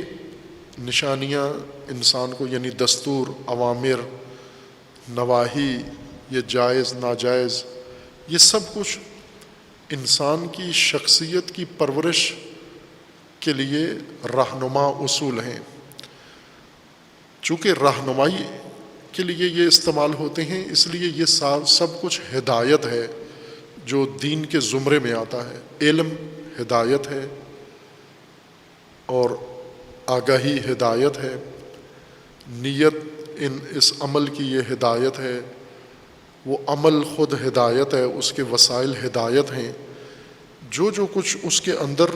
نشانیاں انسان کو، یعنی دستور، اوامر، نواہی، یہ جائز ناجائز، یہ سب کچھ انسان کی شخصیت کی پرورش کے لیے رہنما اصول ہیں۔ چونکہ رہنمائی کے لیے یہ استعمال ہوتے ہیں، اس لیے یہ سب کچھ ہدایت ہے جو دین کے زمرے میں آتا ہے۔ علم ہدایت ہے، اور آگاہی ہدایت ہے، نیت اس عمل کی یہ ہدایت ہے، وہ عمل خود ہدایت ہے، اس کے وسائل ہدایت ہیں۔ جو کچھ اس کے اندر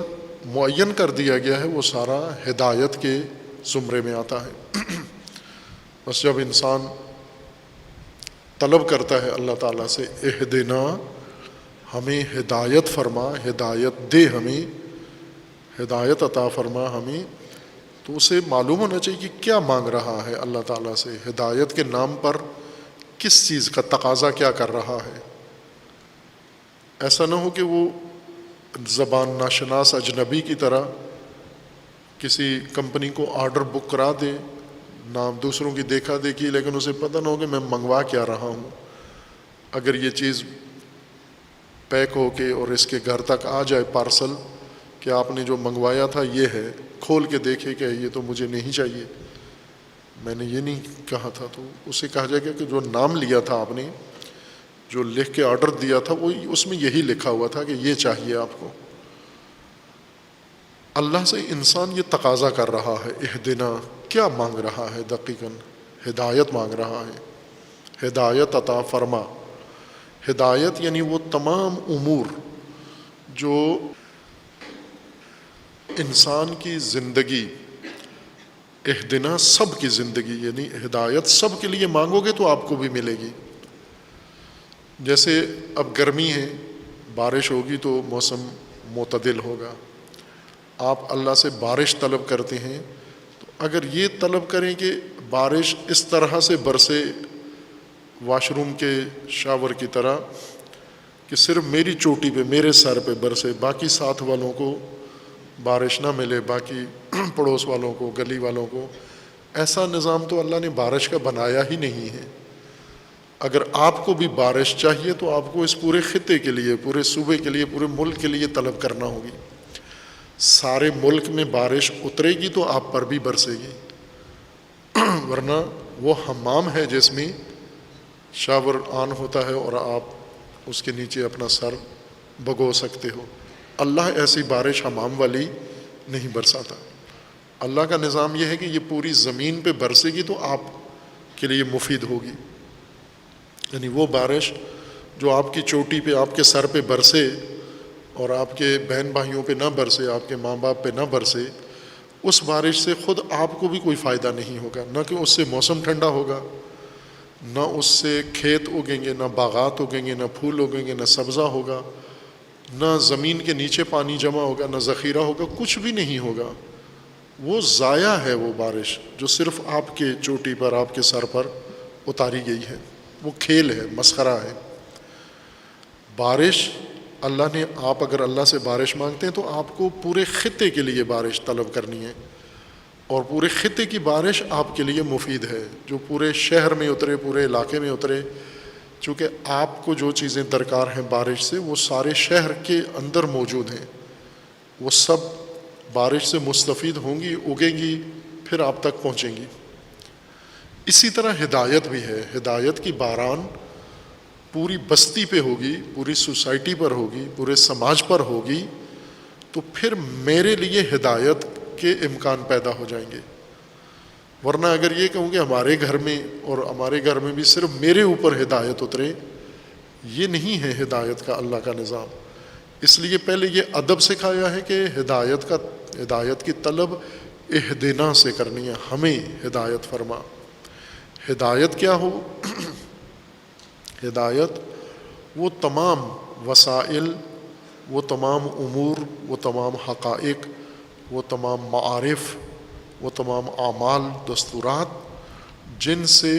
معین کر دیا گیا ہے وہ سارا ہدایت کے زمرے میں آتا ہے۔ بس جب انسان طلب کرتا ہے اللہ تعالیٰ سے، اہدنا، ہمیں ہدایت فرما، ہدایت دے، ہمیں ہدایت عطا فرما ہمیں، تو اسے معلوم ہونا چاہیے کہ کیا مانگ رہا ہے اللہ تعالیٰ سے، ہدایت کے نام پر کس چیز کا تقاضا کیا کر رہا ہے۔ ایسا نہ ہو کہ وہ زبان ناشناس اجنبی کی طرح کسی کمپنی کو آرڈر بک کرا دے، نام دوسروں کی دیکھا دیکھی، لیکن اسے پتہ نہ ہو کہ میں منگوا کیا رہا ہوں۔ اگر یہ چیز پیک ہو کے اور اس کے گھر تک آ جائے پارسل کہ آپ نے جو منگوایا تھا یہ ہے، کھول کے دیکھے کہ یہ تو مجھے نہیں چاہیے، میں نے یہ نہیں کہا تھا، تو اسے کہا جائے گا کہ جو نام لیا تھا آپ نے، جو لکھ کے آرڈر دیا تھا، وہ اس میں یہی لکھا ہوا تھا کہ یہ چاہیے آپ کو۔ اللہ سے انسان یہ تقاضا کر رہا ہے، اہدنا، کیا مانگ رہا ہے؟ دقیقاً ہدایت مانگ رہا ہے، ہدایت عطا فرما۔ ہدایت یعنی وہ تمام امور جو انسان کی زندگی، اہدنا سب کی زندگی، یعنی ہدایت سب کے لیے مانگو گے تو آپ کو بھی ملے گی۔ جیسے اب گرمی ہے، بارش ہوگی تو موسم معتدل ہوگا، آپ اللہ سے بارش طلب کرتے ہیں تو اگر یہ طلب کریں کہ بارش اس طرح سے برسے واش روم کے شاور کی طرح کہ صرف میری چوٹی پہ، میرے سر پہ برسے، باقی ساتھ والوں کو بارش نہ ملے، باقی پڑوس والوں کو، گلی والوں کو، ایسا نظام تو اللہ نے بارش کا بنایا ہی نہیں ہے۔ اگر آپ کو بھی بارش چاہیے تو آپ کو اس پورے خطے کے لیے، پورے صوبے کے لیے، پورے ملک کے لیے طلب کرنا ہوگی۔ سارے ملک میں بارش اترے گی تو آپ پر بھی برسے گی، ورنہ وہ حمام ہے جس میں شاور آن ہوتا ہے اور آپ اس کے نیچے اپنا سر بھگو سکتے ہو۔ اللہ ایسی بارش حمام والی نہیں برساتا۔ اللہ کا نظام یہ ہے کہ یہ پوری زمین پہ برسے گی تو آپ کے لیے مفید ہوگی، یعنی وہ بارش جو آپ کی چوٹی پہ، آپ کے سر پہ برسے اور آپ کے بہن بھائیوں پہ نہ برسے، آپ کے ماں باپ پہ نہ برسے، اس بارش سے خود آپ کو بھی کوئی فائدہ نہیں ہوگا، نہ کہ اس سے موسم ٹھنڈا ہوگا، نہ اس سے کھیت اگیں گے، نہ باغات اگیں گے، نہ پھول اگیں گے، نہ سبزہ ہوگا، نہ زمین کے نیچے پانی جمع ہوگا، نہ ذخیرہ ہوگا، کچھ بھی نہیں ہوگا۔ وہ ضائع ہے وہ بارش جو صرف آپ کے چوٹی پر، آپ کے سر پر اتاری گئی ہے، وہ کھیل ہے، مسخرہ ہے۔ بارش اللہ نے، آپ اگر اللہ سے بارش مانگتے ہیں تو آپ کو پورے خطے کے لیے بارش طلب کرنی ہے، اور پورے خطے کی بارش آپ کے لیے مفید ہے، جو پورے شہر میں اترے، پورے علاقے میں اترے، چونکہ آپ کو جو چیزیں درکار ہیں بارش سے وہ سارے شہر کے اندر موجود ہیں، وہ سب بارش سے مستفید ہوں گی، اگیں گی، پھر آپ تک پہنچیں گی۔ اسی طرح ہدایت بھی ہے، ہدایت کی باران پوری بستی پہ ہوگی، پوری سوسائٹی پر ہوگی، پورے سماج پر ہوگی، تو پھر میرے لیے ہدایت کے امکان پیدا ہو جائیں گے۔ ورنہ اگر یہ کہوں کہ ہمارے گھر میں اور ہمارے گھر میں بھی صرف میرے اوپر ہدایت اترے، یہ نہیں ہے ہدایت کا اللہ کا نظام۔ اس لیے پہلے یہ ادب سکھایا ہے کہ ہدایت کی طلب اہدنا سے کرنی ہے، ہمیں ہدایت فرما۔ ہدایت کیا ہو؟ ہدایت وہ تمام وسائل، وہ تمام امور، وہ تمام حقائق، وہ تمام معارف، وہ تمام اعمال، دستورات جن سے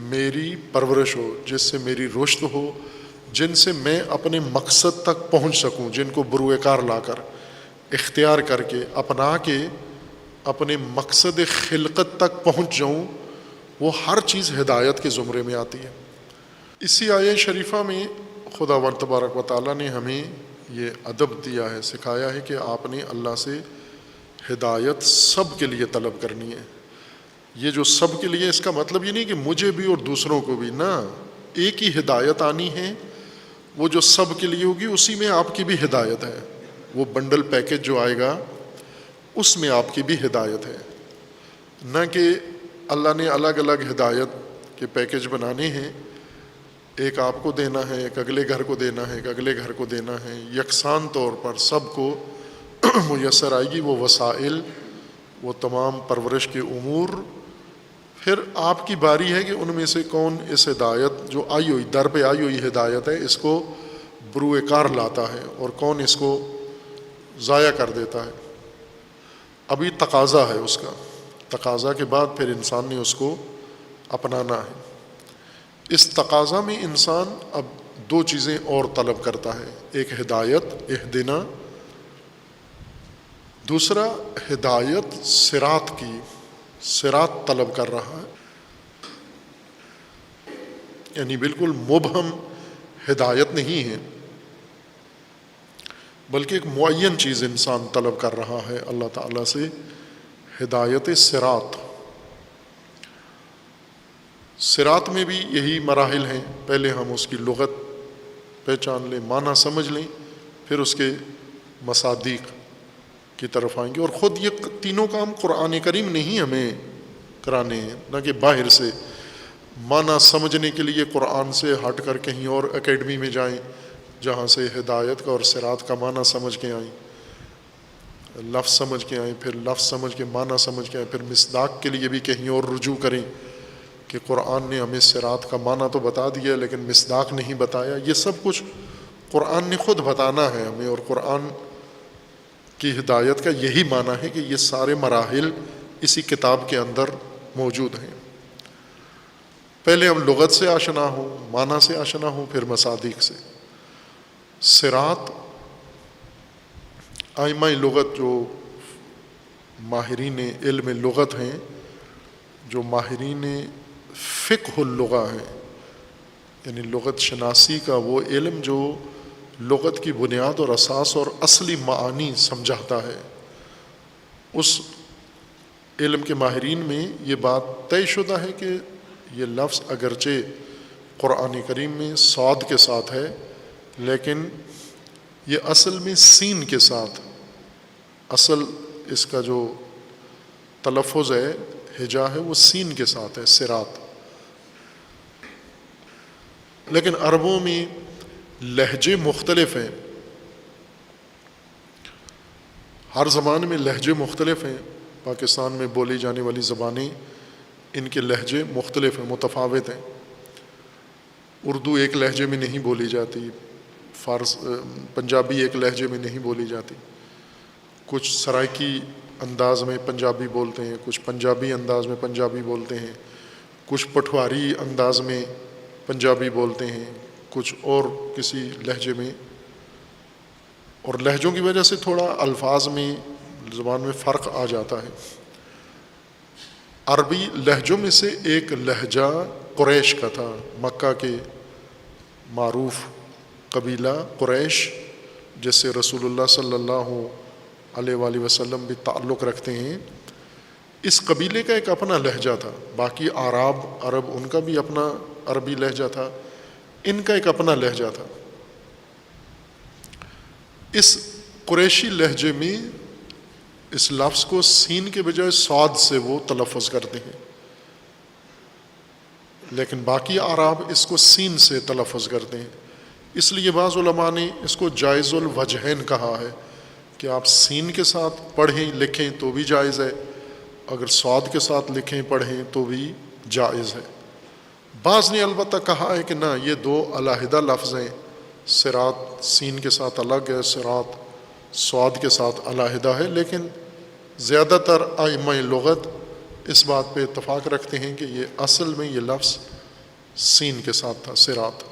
میری پرورش ہو، جس سے میری رشد ہو، جن سے میں اپنے مقصد تک پہنچ سکوں، جن کو بروئے کار لا کر، اختیار کر کے، اپنا کے اپنے مقصد خلقت تک پہنچ جاؤں، وہ ہر چیز ہدایت کے زمرے میں آتی ہے۔ اسی آیہ شریفہ میں خداوند تبارک و تعالیٰ نے ہمیں یہ ادب دیا ہے، سکھایا ہے کہ آپ نے اللہ سے ہدایت سب کے لیے طلب کرنی ہے۔ یہ جو سب کے لیے، اس کا مطلب یہ نہیں کہ مجھے بھی اور دوسروں کو بھی، نہ، ایک ہی ہدایت آنی ہے، وہ جو سب کے لیے ہوگی اسی میں آپ کی بھی ہدایت ہے۔ وہ بنڈل پیکج جو آئے گا اس میں آپ کی بھی ہدایت ہے، نہ کہ اللہ نے الگ الگ ہدایت کے پیکج بنانے ہیں، ایک آپ کو دینا ہے، ایک اگلے گھر کو دینا ہے، ایک اگلے گھر کو دینا ہے، یکساں طور پر سب کو میسر آئے گی وہ وسائل، وہ تمام پرورش کے امور۔ پھر آپ کی باری ہے کہ ان میں سے کون اس ہدایت جو آئی ہوئی، در پہ آئی ہوئی ہدایت ہے، اس کو بروئے کار لاتا ہے، اور کون اس کو ضائع کر دیتا ہے۔ ابھی تقاضا ہے اس کا، تقاضا کے بعد پھر انسان نے اس کو اپنانا ہے۔ اس تقاضا میں انسان اب دو چیزیں اور طلب کرتا ہے، ایک ہدایت اہدنا، دوسرا ہدایت صراط کی، صراط طلب کر رہا ہے، یعنی بالکل مبہم ہدایت نہیں ہے، بلکہ ایک معین چیز انسان طلب کر رہا ہے اللہ تعالیٰ سے، ہدایت صراط۔ صراط میں بھی یہی مراحل ہیں، پہلے ہم اس کی لغت پہچان لیں، معنی سمجھ لیں، پھر اس کے مصادیق کی طرف آئیں گے۔ اور خود یہ تینوں کام قرآن کریم نہیں ہمیں کرانے ہیں، نہ کہ باہر سے معنی سمجھنے کے لیے قرآن سے ہٹ کر کہیں اور اکیڈمی میں جائیں، جہاں سے ہدایت کا اور صراط کا معنی سمجھ کے آئیں، لفظ سمجھ کے آئیں، پھر لفظ سمجھ کے معنی سمجھ کے آئیں، پھر مصداق کے لیے بھی کہیں اور رجوع کریں کہ قرآن نے ہمیں صراط کا معنی تو بتا دیا لیکن مصداق نہیں بتایا۔ یہ سب کچھ قرآن نے خود بتانا ہے ہمیں، اور قرآن کی ہدایت کا یہی معنی ہے کہ یہ سارے مراحل اسی کتاب کے اندر موجود ہیں۔ پہلے ہم لغت سے آشنا ہوں، معنی سے آشنا ہوں، پھر مصادیق سے۔ صراط، ائمہ لغت جو ماہرین علم لغت ہیں، جو ماہرین فقہ اللغہ ہیں، یعنی لغت شناسی کا وہ علم جو لغت کی بنیاد اور اساس اور اصلی معانی سمجھاتا ہے، اس علم کے ماہرین میں یہ بات طے شدہ ہے کہ یہ لفظ اگرچہ قرآن کریم میں صاد کے ساتھ ہے لیکن یہ اصل میں سین کے ساتھ، اصل اس کا جو تلفظ ہے، ہجا ہے، وہ سین کے ساتھ ہے، صراط۔ لیکن عربوں میں لہجے مختلف ہیں، ہر زبان میں لہجے مختلف ہیں۔ پاکستان میں بولی جانے والی زبانیں، ان کے لہجے مختلف ہیں، متفاوت ہیں۔ اردو ایک لہجے میں نہیں بولی جاتی، پنجابی ایک لہجے میں نہیں بولی جاتی، کچھ سرائکی انداز میں پنجابی بولتے ہیں، کچھ پنجابی انداز میں پنجابی بولتے ہیں، کچھ پٹھواری انداز میں پنجابی بولتے ہیں، کچھ اور کسی لہجے میں، اور لہجوں کی وجہ سے تھوڑا الفاظ میں، زبان میں فرق آ جاتا ہے۔ عربی لہجوں میں سے ایک لہجہ قریش کا تھا، مکہ کے معروف قبیلہ قریش، جس سے رسول اللہ صلی اللہ علیہ وآلہ وسلم بھی تعلق رکھتے ہیں۔ اس قبیلے کا ایک اپنا لہجہ تھا، باقی عرب ان کا بھی اپنا عربی لہجہ تھا، ان کا ایک اپنا لہجہ تھا۔ اس قریشی لہجے میں اس لفظ کو سین کے بجائے صاد سے وہ تلفظ کرتے ہیں، لیکن باقی اعراب اس کو سین سے تلفظ کرتے ہیں۔ اس لیے بعض علماء نے اس کو جائز الوجہین کہا ہے کہ آپ سین کے ساتھ پڑھیں لکھیں تو بھی جائز ہے، اگر صاد کے ساتھ لکھیں پڑھیں تو بھی جائز ہے۔ بعض نے البتہ کہا ہے کہ نہ، یہ دو علیحدہ لفظ ہیں، صراط سین کے ساتھ الگ ہے، صراط صاد کے ساتھ علیحدہ ہے، لیکن زیادہ تر ائمہ لغت اس بات پہ اتفاق رکھتے ہیں کہ یہ اصل میں یہ لفظ سین کے ساتھ تھا، صراط۔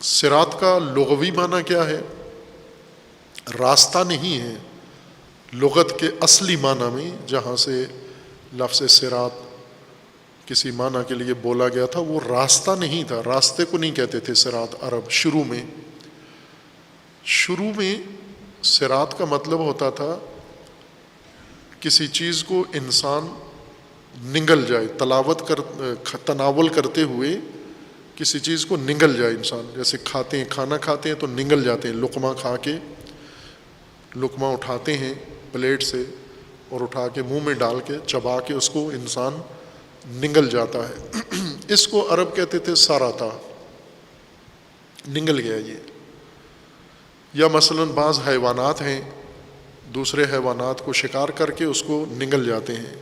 صراط کا لغوی معنی کیا ہے؟ راستہ نہیں ہے۔ لغت کے اصلی معنی میں جہاں سے لفظ صراط کسی معنی کے لیے بولا گیا تھا، وہ راستہ نہیں تھا، راستے کو نہیں کہتے تھے صراط عرب۔ شروع میں صراط کا مطلب ہوتا تھا کسی چیز کو انسان نگل جائے، تناول کرتے ہوئے کسی چیز کو نگل جائے انسان، جیسے کھانا کھاتے ہیں تو نگل جاتے ہیں، لقمہ کھا کے لقمہ اٹھاتے ہیں پلیٹ سے اور اٹھا کے منہ میں ڈال کے چبا کے اس کو انسان نگل جاتا ہے۔ اس کو عرب کہتے تھے سارتا، نگل گیا یہ۔ یا مثلا بعض حیوانات ہیں، دوسرے حیوانات کو شکار کر کے اس کو نگل جاتے ہیں،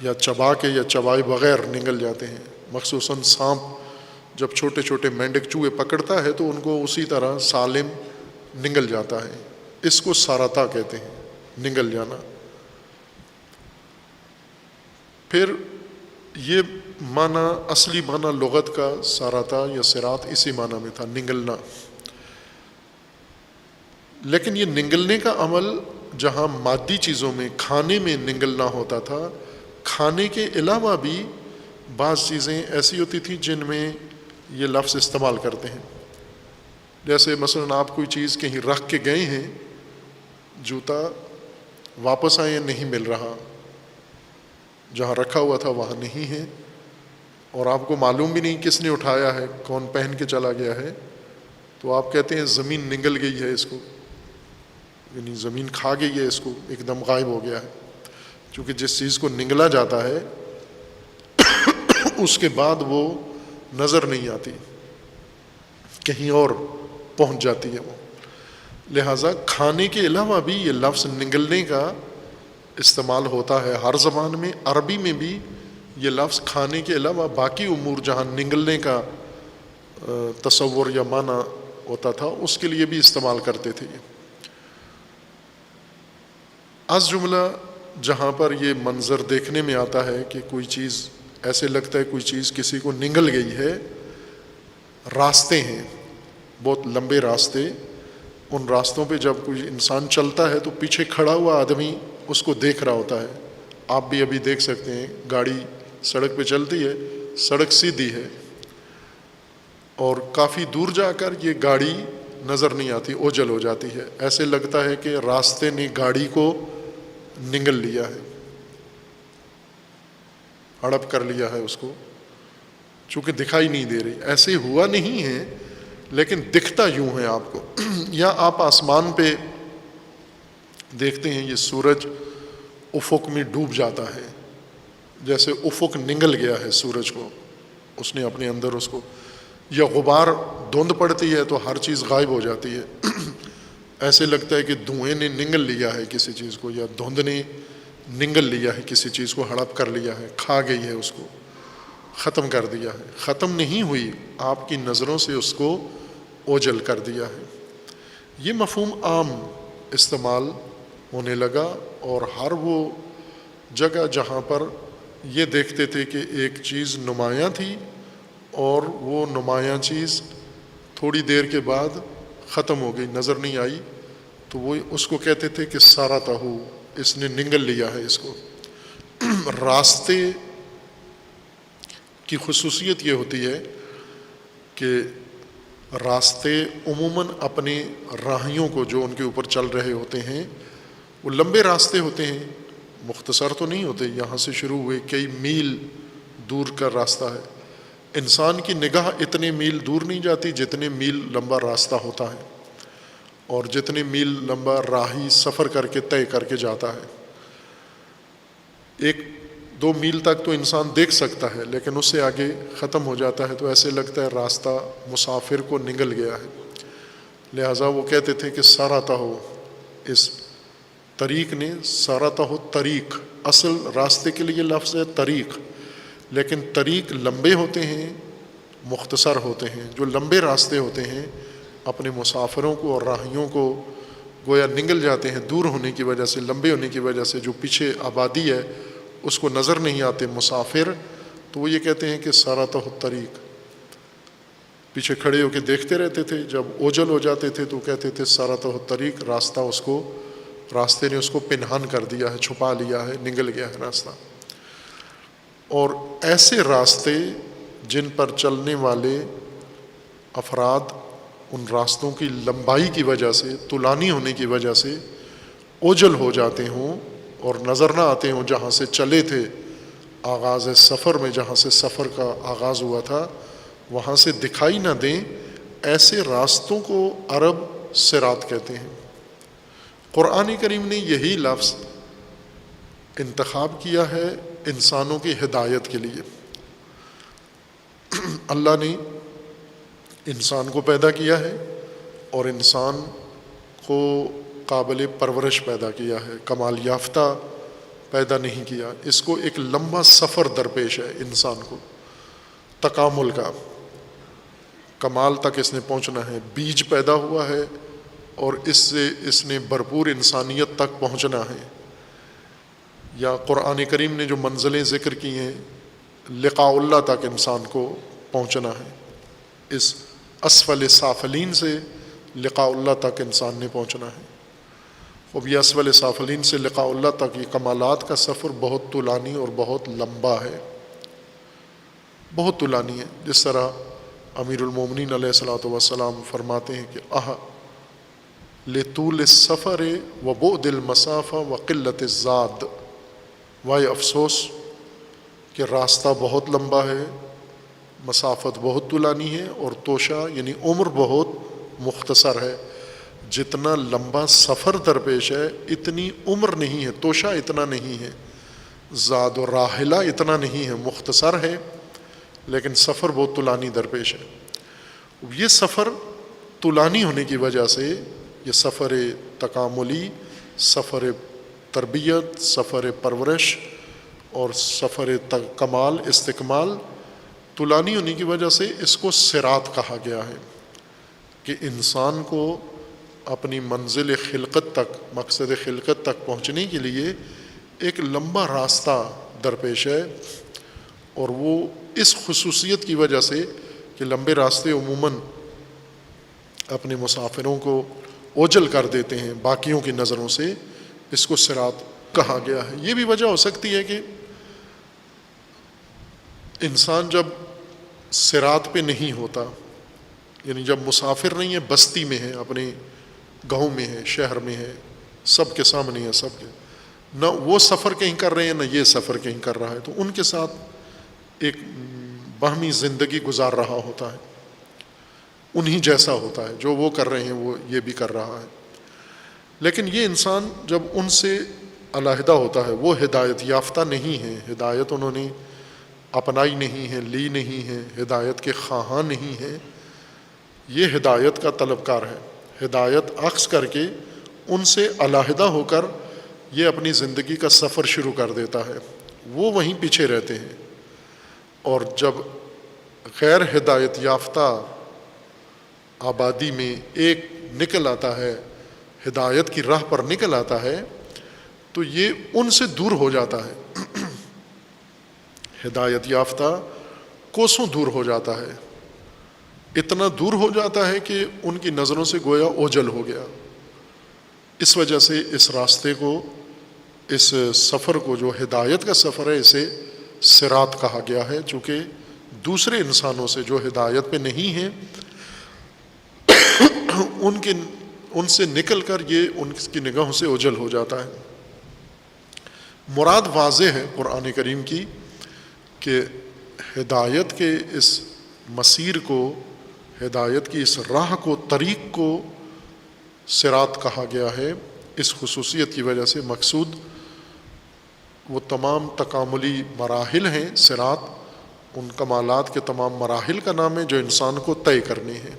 یا چبا کے یا چبائے بغیر نگل جاتے ہیں۔ مخصوصاً سانپ جب چھوٹے چھوٹے مینڈک چوہے پکڑتا ہے تو ان کو اسی طرح سالم نگل جاتا ہے، اس کو سارتا کہتے ہیں، نگل جانا۔ پھر یہ معنی، اصلی معنی لغت کا سارتا یا صراط اسی معنی میں تھا، نگلنا۔ لیکن یہ نگلنے کا عمل جہاں مادی چیزوں میں، کھانے میں نگلنا ہوتا تھا، کھانے کے علاوہ بھی بعض چیزیں ایسی ہوتی تھیں جن میں یہ لفظ استعمال کرتے ہیں۔ جیسے مثلا آپ کوئی چیز کہیں رکھ کے گئے ہیں، جوتا واپس آئے نہیں مل رہا، جہاں رکھا ہوا تھا وہاں نہیں ہے، اور آپ کو معلوم بھی نہیں کس نے اٹھایا ہے، کون پہن کے چلا گیا ہے، تو آپ کہتے ہیں زمین نگل گئی ہے اس کو، یعنی زمین کھا گئی ہے اس کو، ایک دم غائب ہو گیا ہے۔ کیونکہ جس چیز کو نگلا جاتا ہے اس کے بعد وہ نظر نہیں آتی۔ کہیں اور پہنچ جاتی ہے وہ. لہٰذا کھانے کے علاوہ بھی یہ لفظ نگلنے کا استعمال ہوتا ہے ہر زبان میں. عربی میں بھی یہ لفظ کھانے کے علاوہ باقی امور جہاں نگلنے کا تصور یا معنی ہوتا تھا اس کے لیے بھی استعمال کرتے تھے. از جملہ جہاں پر یہ منظر دیکھنے میں آتا ہے کہ کوئی چیز ایسے لگتا ہے کوئی چیز کسی کو نگل گئی ہے. راستے ہیں بہت لمبے راستے, ان راستوں پہ جب کوئی انسان چلتا ہے تو پیچھے کھڑا ہوا آدمی اس کو دیکھ رہا ہوتا ہے. آپ بھی ابھی دیکھ سکتے ہیں گاڑی سڑک پہ چلتی ہے, سڑک سیدھی ہے اور کافی دور جا کر یہ گاڑی نظر نہیں آتی, اوجل ہو جاتی ہے. ایسے لگتا ہے کہ راستے نے گاڑی کو نگل لیا ہے, ہڑپ کر لیا ہے اس کو, چونکہ دکھائی نہیں دے رہی. ایسے ہوا نہیں ہے لیکن دکھتا یوں ہے آپ کو. یا آپ آسمان پہ دیکھتے ہیں یہ سورج افق میں ڈوب جاتا ہے, جیسے افق نگل گیا ہے سورج کو, اس نے اپنے اندر اس کو. یا غبار دھند پڑتی ہے تو ہر چیز غائب ہو جاتی ہے. ایسے لگتا ہے کہ دھوئیں نے نگل لیا ہے کسی چیز کو, یا دھند نے نگل لیا ہے کسی چیز کو, ہڑپ کر لیا ہے, کھا گئی ہے اس کو, ختم کر دیا ہے. ختم نہیں ہوئی, آپ کی نظروں سے اس کو اوجل کر دیا ہے. یہ مفہوم عام استعمال ہونے لگا اور ہر وہ جگہ جہاں پر یہ دیکھتے تھے کہ ایک چیز نمایاں تھی اور وہ نمایاں چیز تھوڑی دیر کے بعد ختم ہو گئی, نظر نہیں آئی, تو وہ اس کو کہتے تھے کہ سارتہو, اس نے نگل لیا ہے اس کو. راستے کی خصوصیت یہ ہوتی ہے کہ راستے عموماً اپنے راہیوں کو جو ان کے اوپر چل رہے ہوتے ہیں وہ لمبے راستے ہوتے ہیں, مختصر تو نہیں ہوتے. یہاں سے شروع ہوئے کئی میل دور کا راستہ ہے. انسان کی نگاہ اتنے میل دور نہیں جاتی جتنے میل لمبا راستہ ہوتا ہے, اور جتنے میل لمبا راہی سفر کر کے طے کر کے جاتا ہے. 1-2 میل تک تو انسان دیکھ سکتا ہے لیکن اس سے آگے ختم ہو جاتا ہے, تو ایسے لگتا ہے راستہ مسافر کو نگل گیا ہے. لہٰذا وہ کہتے تھے کہ سارتہو, اس طریق نے, سارتہو طریق, اصل راستے کے لیے لفظ ہے طریق, لیکن طریق لمبے ہوتے ہیں مختصر ہوتے ہیں. جو لمبے راستے ہوتے ہیں اپنے مسافروں کو اور راہیوں کو گویا نگل جاتے ہیں دور ہونے کی وجہ سے, لمبے ہونے کی وجہ سے. جو پیچھے آبادی ہے اس کو نظر نہیں آتے مسافر, تو وہ یہ کہتے ہیں کہ سارتہو طریق. پیچھے کھڑے ہو کے دیکھتے رہتے تھے, جب اوجل ہو جاتے تھے تو کہتے تھے سارتہو طریق, راستہ اس کو, راستے نے اس کو پنہان کر دیا ہے, چھپا لیا ہے, نگل گیا ہے راستہ. اور ایسے راستے جن پر چلنے والے افراد ان راستوں کی لمبائی کی وجہ سے, طولانی ہونے کی وجہ سے اوجل ہو جاتے ہوں اور نظر نہ آتے ہوں جہاں سے چلے تھے, آغاز سفر میں جہاں سے سفر کا آغاز ہوا تھا وہاں سے دکھائی نہ دیں, ایسے راستوں کو عرب صراط کہتے ہیں. قرآن کریم نے یہی لفظ انتخاب کیا ہے انسانوں کی ہدایت کے لیے. اللہ نے انسان کو پیدا کیا ہے اور انسان کو قابل پرورش پیدا کیا ہے, کمال یافتہ پیدا نہیں کیا. اس کو ایک لمبا سفر درپیش ہے انسان کو, تکامل کا, کمال تک اس نے پہنچنا ہے. بیج پیدا ہوا ہے اور اس سے اس نے بھرپور انسانیت تک پہنچنا ہے. یا قرآن کریم نے جو منزلیں ذکر کی ہیں, لقاء اللہ تک انسان کو پہنچنا ہے. اس اسفل سافلین سے لقاء اللہ تک انسان نے پہنچنا ہے. اب یہ اسفل سافلین سے لقاء اللہ تک یہ کمالات کا سفر بہت طولانی اور بہت لمبا ہے, بہت طولانی ہے. جس طرح امیر المومنین علیہ الصلوۃ والسلام فرماتے ہیں کہ لطول السفر و بعد المسافہ و قلت الزاد, وائے افسوس کہ راستہ بہت لمبا ہے, مسافت بہت طولانی ہے, اور توشہ یعنی عمر بہت مختصر ہے. جتنا لمبا سفر درپیش ہے اتنی عمر نہیں ہے, توشہ اتنا نہیں ہے, زاد و راحلہ اتنا نہیں ہے, مختصر ہے لیکن سفر بہت طولانی درپیش ہے. یہ سفر طولانی ہونے کی وجہ سے یہ سفر تکاملی، سفر تربیت، سفر پرورش اور سفر کمال استکمال طولانی ہونے کی وجہ سے اس کو صراط کہا گیا ہے کہ انسان کو اپنی منزل خلقت تک، مقصد خلقت تک پہنچنے کے لیے ایک لمبا راستہ درپیش ہے، اور وہ اس خصوصیت کی وجہ سے کہ لمبے راستے عموماً اپنے مسافروں کو اوجھل کر دیتے ہیں باقیوں کی نظروں سے، اس کو صراط کہا گیا ہے۔ یہ بھی وجہ ہو سکتی ہے کہ انسان جب صراط پہ نہیں ہوتا، یعنی جب مسافر نہیں ہے، بستی میں ہے، اپنے گاؤں میں ہے، شہر میں ہے، سب کے سامنے ہے، سب کے، نہ وہ سفر کہیں کر رہے ہیں نہ یہ سفر کہیں کر رہا ہے، تو ان کے ساتھ ایک باہمی زندگی گزار رہا ہوتا ہے، انہی جیسا ہوتا ہے، جو وہ کر رہے ہیں وہ یہ بھی کر رہا ہے۔ لیکن یہ انسان جب ان سے علیحدہ ہوتا ہے، وہ ہدایت یافتہ نہیں ہے، ہدایت انہوں نے اپنائی نہیں ہے، لی نہیں ہے، ہدایت کے خواہاں نہیں ہے، یہ ہدایت کا طلبکار ہے، ہدایت اخذ کر کے ان سے علیحدہ ہو کر یہ اپنی زندگی کا سفر شروع کر دیتا ہے، وہ وہیں پیچھے رہتے ہیں۔ اور جب غیر ہدایت یافتہ آبادی میں ایک نکل آتا ہے، ہدایت کی راہ پر نکل آتا ہے، تو یہ ان سے دور ہو جاتا ہے، ہدایت یافتہ کوسوں دور ہو جاتا ہے، اتنا دور ہو جاتا ہے کہ ان کی نظروں سے گویا اوجھل ہو گیا۔ اس وجہ سے اس راستے کو، اس سفر کو جو ہدایت کا سفر ہے، اسے صراط کہا گیا ہے، چونکہ دوسرے انسانوں سے جو ہدایت پہ نہیں ہیں ان سے نکل کر یہ ان کی نگاہوں سے اوجھل ہو جاتا ہے۔ مراد واضح ہے قرآن کریم کی کہ ہدایت کے اس مسیر کو، ہدایت کی اس راہ کو، طریق کو صراط کہا گیا ہے، اس خصوصیت کی وجہ سے۔ مقصود وہ تمام تکاملی مراحل ہیں، صراط ان کمالات کے تمام مراحل کا نام ہے جو انسان کو طے کرنے ہیں،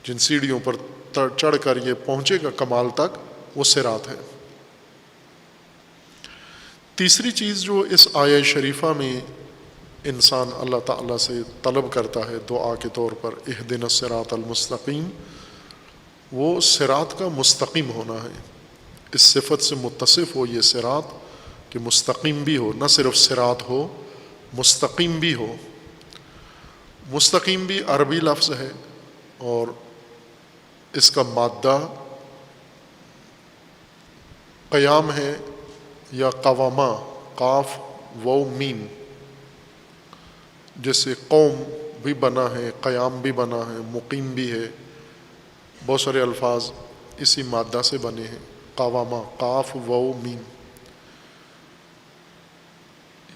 جن سیڑھیوں پر چڑھ کر یہ پہنچے گا کمال تک، وہ صراط ہے۔ تیسری چیز جو اس آیہ شریفہ میں انسان اللہ تعالیٰ سے طلب کرتا ہے دعا کے طور پر، اہدنا الصراط المستقیم، وہ صراط کا مستقیم ہونا ہے، اس صفت سے متصف ہو یہ صراط کہ مستقیم بھی ہو، نہ صرف صراط ہو، مستقیم بھی ہو۔ مستقیم بھی عربی لفظ ہے اور اس کا مادہ قیام ہے یا قوامہ، قاف واو میم، جیسے قوم بھی بنا ہے، قیام بھی بنا ہے، مقیم بھی ہے، بہت سارے الفاظ اسی مادہ سے بنے ہیں، قوامہ، قاف واو میم۔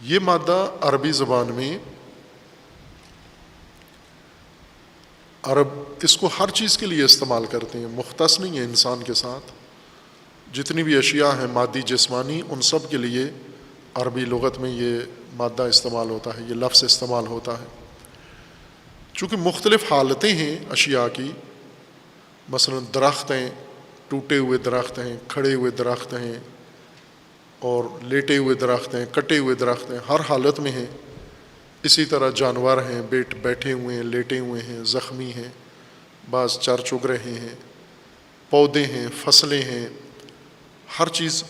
یہ مادہ عربی زبان میں، عرب اس کو ہر چیز کے لیے استعمال کرتے ہیں، مختص نہیں ہے انسان کے ساتھ، جتنی بھی اشیاء ہیں مادی جسمانی، ان سب کے لیے عربی لغت میں یہ مادہ استعمال ہوتا ہے، یہ لفظ استعمال ہوتا ہے۔ چونکہ مختلف حالتیں ہیں اشیاء کی، مثلا درخت ہیں، ٹوٹے ہوئے درخت ہیں، کھڑے ہوئے درخت ہیں، اور لیٹے ہوئے درخت ہیں، کٹے ہوئے درخت ہیں، ہر حالت میں ہیں۔ اسی طرح جانور ہیں، بیٹھے ہوئے ہیں، لیٹے ہوئے ہیں، زخمی ہیں، بعض چر چگ رہے ہیں، پودے ہیں، فصلیں ہیں، ہر چیز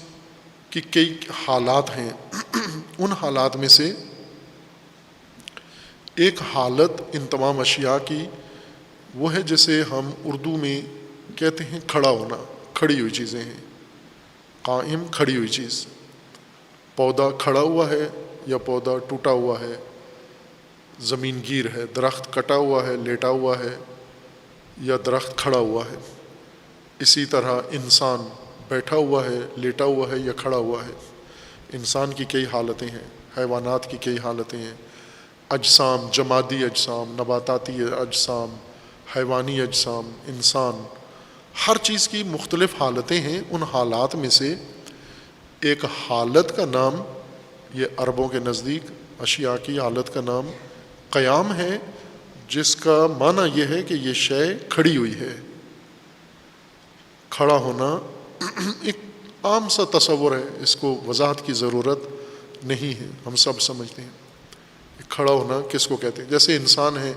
کی کئی حالات ہیں۔ ان حالات میں سے ایک حالت ان تمام اشیاء کی وہ ہے جسے ہم اردو میں کہتے ہیں کھڑا ہونا، کھڑی ہوئی چیزیں ہیں، قائم کھڑی ہوئی چیز، پودا کھڑا ہوا ہے یا پودا ٹوٹا ہوا ہے، زمین گیر ہے، درخت کٹا ہوا ہے، لیٹا ہوا ہے، یا درخت کھڑا ہوا ہے۔ اسی طرح انسان بیٹھا ہوا ہے، لیٹا ہوا ہے یا کھڑا ہوا ہے۔ انسان کی کئی حالتیں ہیں، حیوانات کی کئی حالتیں ہیں، اجسام، جمادی اجسام، نباتاتی اجسام، حیوانی اجسام، انسان، ہر چیز کی مختلف حالتیں ہیں۔ ان حالات میں سے ایک حالت کا نام، یہ عربوں کے نزدیک اشیاء کی حالت کا نام قیام ہے، جس کا معنی یہ ہے کہ یہ شے کھڑی ہوئی ہے. کھڑا ہونا ایک عام سا تصور ہے، اس کو وضاحت کی ضرورت نہیں ہے، ہم سب سمجھتے ہیں. کھڑا ہونا کس کو کہتے ہیں؟ جیسے انسان ہے،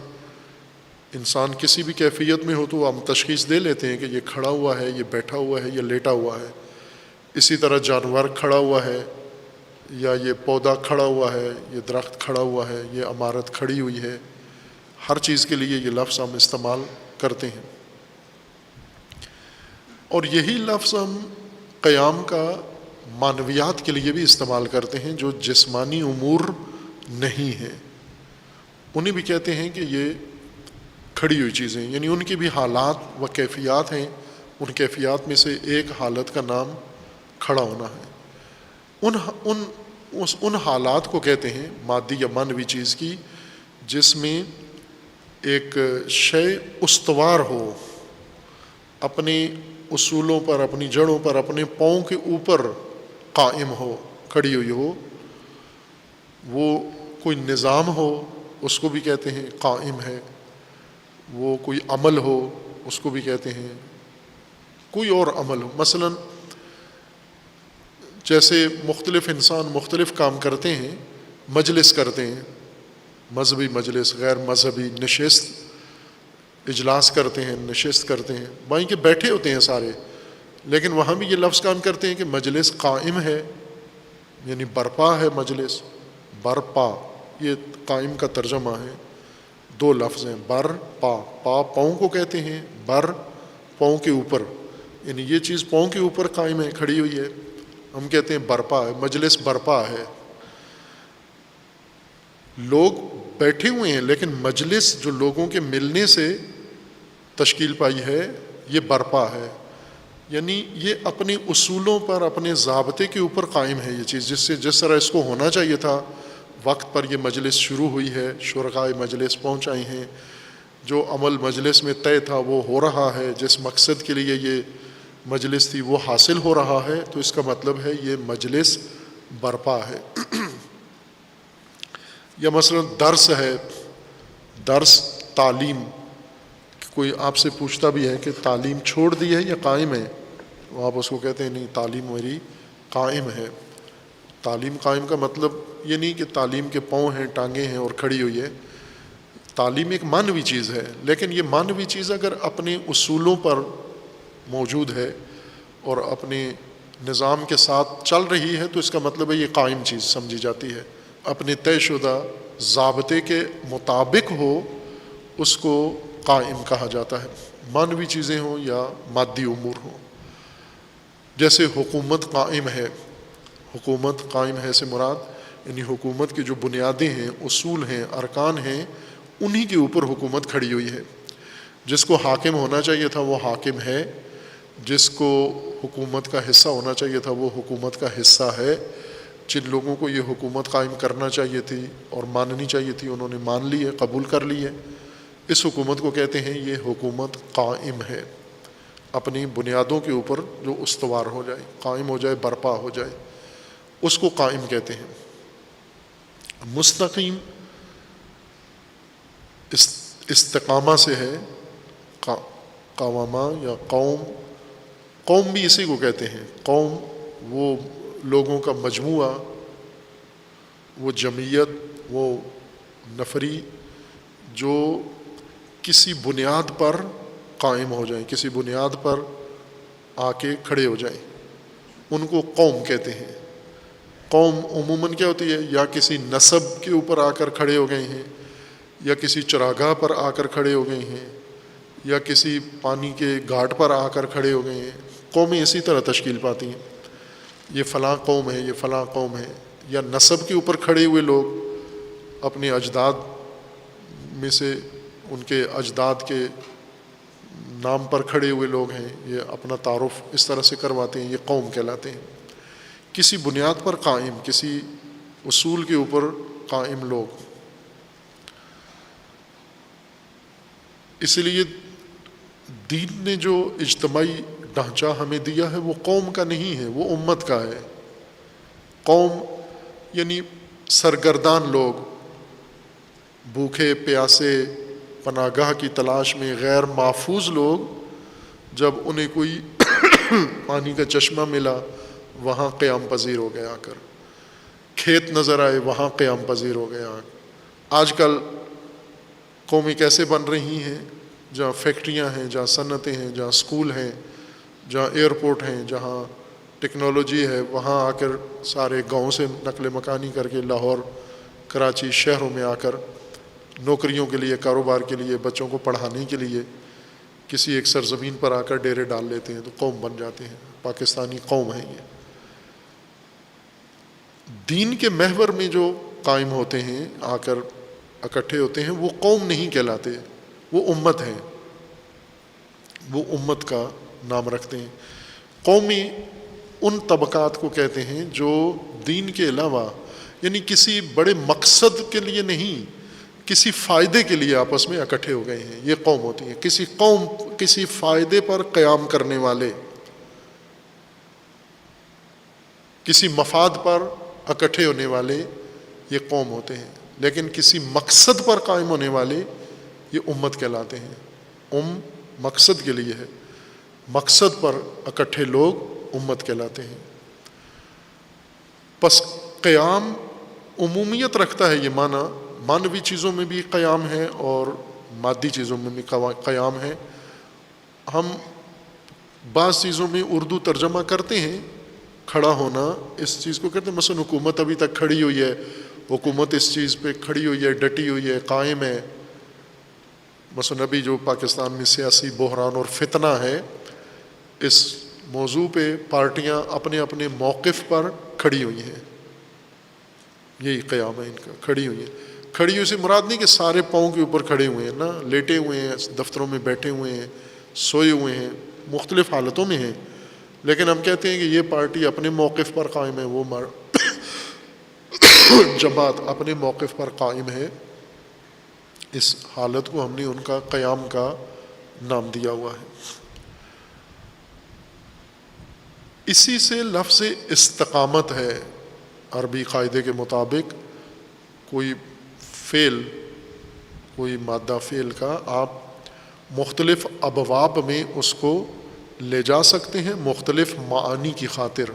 انسان کسی بھی کیفیت میں ہو تو ہم تشخیص دے لیتے ہیں کہ یہ کھڑا ہوا ہے، یہ بیٹھا ہوا ہے، یہ لیٹا ہوا ہے. اسی طرح جانور کھڑا ہوا ہے، یا یہ پودا کھڑا ہوا ہے، یہ درخت کھڑا ہوا ہے، یہ عمارت کھڑی ہوئی ہے. ہر چیز کے لیے یہ لفظ ہم استعمال کرتے ہیں. اور یہی لفظ ہم قیام کا معنویات کے لیے بھی استعمال کرتے ہیں، جو جسمانی امور نہیں ہیں. انہیں بھی کہتے ہیں کہ یہ کھڑی ہوئی چیزیں، یعنی ان کی بھی حالات و کیفیات ہیں. ان کیفیات میں سے ایک حالت کا نام کھڑا ہونا ہے. ان حالات کو کہتے ہیں مادی یا معنوی چیز کی، جس میں ایک شے استوار ہو، اپنے اصولوں پر، اپنی جڑوں پر، اپنے پاؤں کے اوپر قائم ہو، کھڑی ہوئی ہو. وہ کوئی نظام ہو، اس کو بھی کہتے ہیں قائم ہے. وہ کوئی عمل ہو، اس کو بھی کہتے ہیں. کوئی اور عمل ہو، مثلا جیسے مختلف انسان مختلف کام کرتے ہیں، مجلس کرتے ہیں، مذہبی مجلس، غیر مذہبی نشست، اجلاس کرتے ہیں، نشست کرتے ہیں، وہیں کے بیٹھے ہوتے ہیں سارے، لیکن وہاں بھی یہ لفظ کام کرتے ہیں کہ مجلس قائم ہے، یعنی برپا ہے مجلس. برپا، یہ قائم کا ترجمہ ہے. دو لفظ ہیں، بر پا. پا پاؤں کو کہتے ہیں، بر پاؤں کے اوپر، یعنی یہ چیز پاؤں کے اوپر قائم ہے، کھڑی ہوئی ہے، ہم کہتے ہیں برپا ہے. مجلس برپا ہے. لوگ بیٹھے ہوئے ہیں، لیکن مجلس جو لوگوں کے ملنے سے تشکیل پائی ہے، یہ برپا ہے. یعنی یہ اپنے اصولوں پر، اپنے ضابطے کے اوپر قائم ہے یہ چیز، جس طرح اس کو ہونا چاہیے تھا. وقت پر یہ مجلس شروع ہوئی ہے، شرکائے مجلس پہنچ آئے ہیں، جو عمل مجلس میں طے تھا وہ ہو رہا ہے، جس مقصد کے لیے یہ مجلس تھی وہ حاصل ہو رہا ہے، تو اس کا مطلب ہے یہ مجلس برپا ہے. یا مثلا درس ہے، درس تعلیم. کوئی آپ سے پوچھتا بھی ہے کہ تعلیم چھوڑ دی ہے یا قائم ہے، تو آپ اس کو کہتے ہیں نہیں، تعلیم میری قائم ہے. تعلیم قائم کا مطلب یہ نہیں کہ تعلیم کے پاؤں ہیں، ٹانگیں ہیں اور کھڑی ہوئی ہے. تعلیم ایک معنوی چیز ہے، لیکن یہ معنوی چیز اگر اپنے اصولوں پر موجود ہے اور اپنے نظام کے ساتھ چل رہی ہے، تو اس کا مطلب ہے یہ قائم چیز سمجھی جاتی ہے. اپنے طے شدہ ضابطے کے مطابق ہو، اس کو قائم کہا جاتا ہے، معنوی چیزیں ہوں یا مادی امور ہوں. جیسے حکومت قائم ہے. حکومت قائم ہے سے مراد یعنی حکومت کی جو بنیادیں ہیں، اصول ہیں، ارکان ہیں، انہی کے اوپر حکومت کھڑی ہوئی ہے. جس کو حاکم ہونا چاہیے تھا وہ حاکم ہے، جس کو حکومت کا حصہ ہونا چاہیے تھا وہ حکومت کا حصہ ہے. جن لوگوں کو یہ حکومت قائم کرنا چاہیے تھی اور ماننی چاہیے تھی، انہوں نے مان لی ہے، قبول کر لی ہے. اس حکومت کو کہتے ہیں یہ حکومت قائم ہے، اپنی بنیادوں کے اوپر جو استوار ہو جائے، قائم ہو جائے، برپا ہو جائے، اس کو قائم کہتے ہیں. مستقیم استقامہ سے ہے، قوامہ یا قوم. قوم بھی اسی کو کہتے ہیں. قوم وہ لوگوں کا مجموعہ، وہ جمعیت، وہ نفری جو کسی بنیاد پر قائم ہو جائیں، کسی بنیاد پر آ کے کھڑے ہو جائیں، ان کو قوم کہتے ہیں. قوم عموماً کیا ہوتی ہے؟ یا کسی نسب کے اوپر آ کر کھڑے ہو گئے ہیں، یا کسی چراگاہ پر آ کر کھڑے ہو گئے ہیں، یا کسی پانی کے گھاٹ پر آ کر کھڑے ہو گئے ہیں. قومیں اسی طرح تشکیل پاتی ہیں، یہ فلاں قوم ہے، یہ فلاں قوم ہے. یا نسب کے اوپر کھڑے ہوئے لوگ، اپنے اجداد میں سے ان کے اجداد کے نام پر کھڑے ہوئے لوگ ہیں، یہ اپنا تعارف اس طرح سے کرواتے ہیں، یہ قوم کہلاتے ہیں. کسی بنیاد پر قائم، کسی اصول کے اوپر قائم لوگ. اس لیے دین نے جو اجتماعی ڈھانچہ ہمیں دیا ہے وہ قوم کا نہیں ہے، وہ امت کا ہے. قوم یعنی سرگردان لوگ، بھوکے پیاسے، پناہ گاہ کی تلاش میں غیر محفوظ لوگ جب انہیں کوئی پانی کا چشمہ ملا وہاں قیام پذیر ہو گئے آ کر، کھیت نظر آئے وہاں قیام پذیر ہو گئے. آج کل قومیں کیسے بن رہی ہیں؟ جہاں فیکٹریاں ہیں، جہاں صنعتیں ہیں، جہاں اسکول ہیں، جہاں ایئرپورٹ ہیں، جہاں ٹیکنالوجی ہے، وہاں آ کر سارے گاؤں سے نقل مکانی کر کے لاہور، کراچی شہروں میں آ کر نوکریوں کے لیے، کاروبار کے لیے، بچوں کو پڑھانے کے لیے کسی ایک سرزمین پر آ کر ڈیرے ڈال لیتے ہیں تو قوم بن جاتے ہیں. پاکستانی قوم ہے یہ. دین کے محور میں جو قائم ہوتے ہیں، آ کر اکٹھے ہوتے ہیں، وہ قوم نہیں کہلاتے، وہ امت ہیں، وہ امت کا نام رکھتے ہیں. قومی ان طبقات کو کہتے ہیں جو دین کے علاوہ، یعنی کسی بڑے مقصد کے لیے نہیں، کسی فائدے کے لیے آپس میں اکٹھے ہو گئے ہیں، یہ قوم ہوتی ہے. کسی قوم کسی فائدے پر قیام کرنے والے، کسی مفاد پر اکٹھے ہونے والے یہ قوم ہوتے ہیں. لیکن کسی مقصد پر قائم ہونے والے یہ امت کہلاتے ہیں. مقصد کے لیے ہے، مقصد پر اکٹھے لوگ امت کہلاتے ہیں. پس قیام عمومیت رکھتا ہے. یہ معنوی چیزوں میں بھی قیام ہے اور مادی چیزوں میں بھی قیام ہے. ہم بعض چیزوں میں اردو ترجمہ کرتے ہیں، کھڑا ہونا اس چیز کو کہتے ہیں. مثلا حکومت ابھی تک کھڑی ہوئی ہے، حکومت اس چیز پہ کھڑی ہوئی ہے، ڈٹی ہوئی ہے، قائم ہے. مثلا ابھی جو پاکستان میں سیاسی بحران اور فتنہ ہے، اس موضوع پہ پارٹیاں اپنے اپنے موقف پر کھڑی ہوئی ہیں. یہی قیام ہے ان کا، کھڑی ہوئی ہیں. کھڑی ہوئی سے مراد نہیں کہ سارے پاؤں کے اوپر کھڑے ہوئے ہیں، نہ لیٹے ہوئے ہیں، دفتروں میں بیٹھے ہوئے ہیں، سوئے ہوئے ہیں، مختلف حالتوں میں ہیں. لیکن ہم کہتے ہیں کہ یہ پارٹی اپنے موقف پر قائم ہے، وہ جماعت اپنے موقف پر قائم ہے. اس حالت کو ہم نے ان کا قیام کا نام دیا ہوا ہے. اسی سے لفظ استقامت ہے. عربی قاعدے کے مطابق کوئی فعل، کوئی مادہ فعل کا آپ مختلف ابواب میں اس کو لے جا سکتے ہیں مختلف معانی کی خاطر.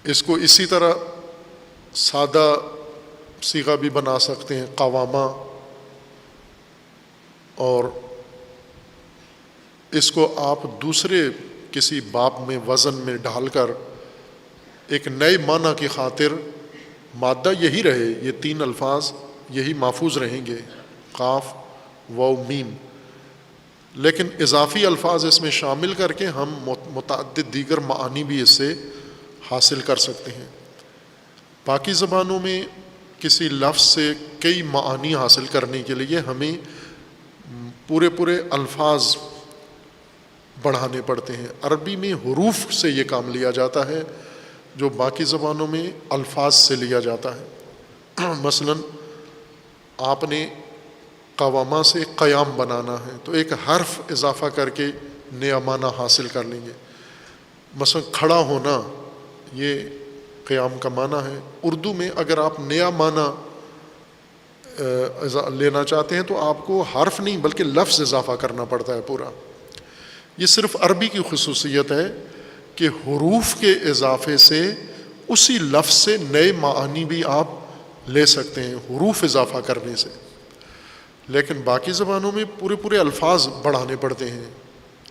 اس کو اسی طرح سادہ صیغہ بھی بنا سکتے ہیں، قوامہ، اور اس کو آپ دوسرے کسی باب میں وزن میں ڈال کر ایک نئے معنی کی خاطر، مادہ یہی رہے، یہ تین الفاظ یہی محفوظ رہیں گے، قاف واو میم، لیکن اضافی الفاظ اس میں شامل کر کے ہم متعدد دیگر معانی بھی اس سے حاصل کر سکتے ہیں. باقی زبانوں میں کسی لفظ سے کئی معانی حاصل کرنے کے لیے ہمیں پورے الفاظ بڑھانے پڑتے ہیں. عربی میں حروف سے یہ کام لیا جاتا ہے جو باقی زبانوں میں الفاظ سے لیا جاتا ہے. مثلا آپ نے قوامہ سے قیام بنانا ہے تو ایک حرف اضافہ کر کے نیا معنی حاصل کر لیں گے. مثلا کھڑا ہونا یہ قیام کا معنی ہے. اردو میں اگر آپ نیا معنی لینا چاہتے ہیں تو آپ کو حرف نہیں بلکہ لفظ اضافہ کرنا پڑتا ہے پورا. یہ صرف عربی کی خصوصیت ہے کہ حروف کے اضافے سے اسی لفظ سے نئے معانی بھی آپ لے سکتے ہیں حروف اضافہ کرنے سے. لیکن باقی زبانوں میں پورے الفاظ بڑھانے پڑتے ہیں،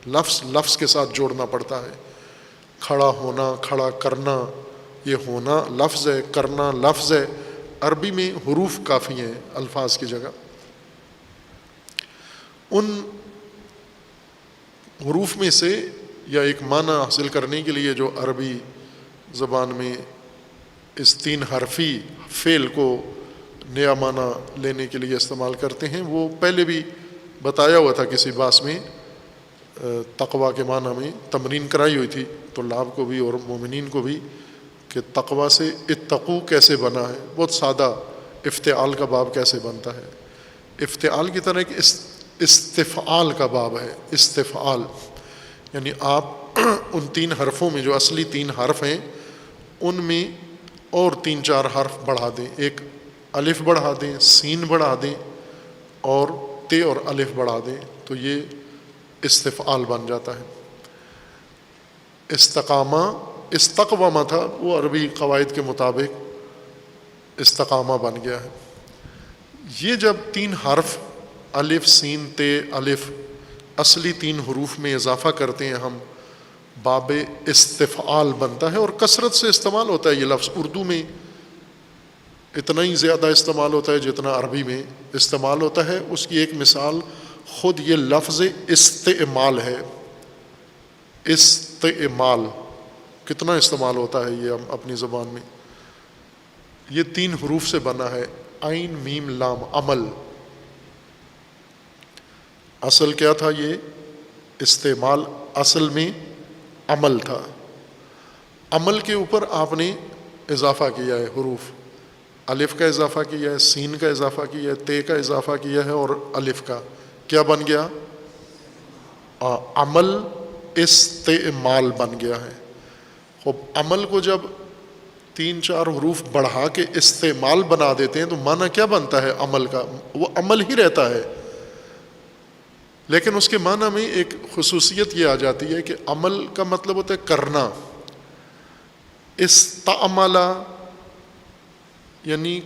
لفظ کے ساتھ جوڑنا پڑتا ہے. کھڑا ہونا، کھڑا کرنا، یہ ہونا لفظ ہے، کرنا لفظ ہے. عربی میں حروف کافی ہیں الفاظ کی جگہ. ان حروف میں سے یا ایک معنی حاصل کرنے کے لیے جو عربی زبان میں اس تین حرفی فعل کو نیا معنی لینے کے لیے استعمال کرتے ہیں، وہ پہلے بھی بتایا ہوا تھا کسی باس میں. تقوی کے معنی میں تمرین کرائی ہوئی تھی طلاب کو بھی اور مومنین کو بھی کہ تقوی سے اتقو کیسے بنا ہے. بہت سادہ افتعال کا باب کیسے بنتا ہے. افتعال کی طرح ایک استفعال کا باب ہے. استفعال یعنی آپ ان تین حرفوں میں جو اصلی تین حرف ہیں ان میں اور 3-4 حرف بڑھا دیں. ایک الف بڑھا دیں، سین بڑھا دیں اور تے اور الف بڑھا دیں تو یہ استفعال بن جاتا ہے۔ استقامہ استقوامہ تھا، وہ عربی قواعد کے مطابق استقامہ بن گیا ہے۔ یہ جب 3 حرف الف سین تے الف اصلی 3 حروف میں اضافہ کرتے ہیں ہم، باب استفعال بنتا ہے، اور کثرت سے استعمال ہوتا ہے یہ لفظ۔ اردو میں اتنا ہی زیادہ استعمال ہوتا ہے جتنا عربی میں استعمال ہوتا ہے۔ اس کی ایک مثال خود یہ لفظ استعمال ہے۔ استعمال کتنا استعمال ہوتا ہے یہ ہم اپنی زبان میں۔ یہ 3 حروف سے بنا ہے، عین میم لام، عمل۔ اصل کیا تھا یہ استعمال؟ اصل میں عمل تھا۔ عمل کے اوپر آپ نے اضافہ کیا ہے، حروف الف کا اضافہ کیا ہے، سین کا اضافہ کیا ہے، تے کا اضافہ کیا ہے اور الف کا، کیا بن گیا؟ عمل استعمال بن گیا ہے۔ خب عمل کو جب 3-4 حروف بڑھا کے استعمال بنا دیتے ہیں تو معنی کیا بنتا ہے عمل کا؟ وہ عمل ہی رہتا ہے، لیکن اس کے معنی میں ایک خصوصیت یہ آ جاتی ہے کہ عمل کا مطلب ہوتا ہے کرنا۔ استعمل یعنی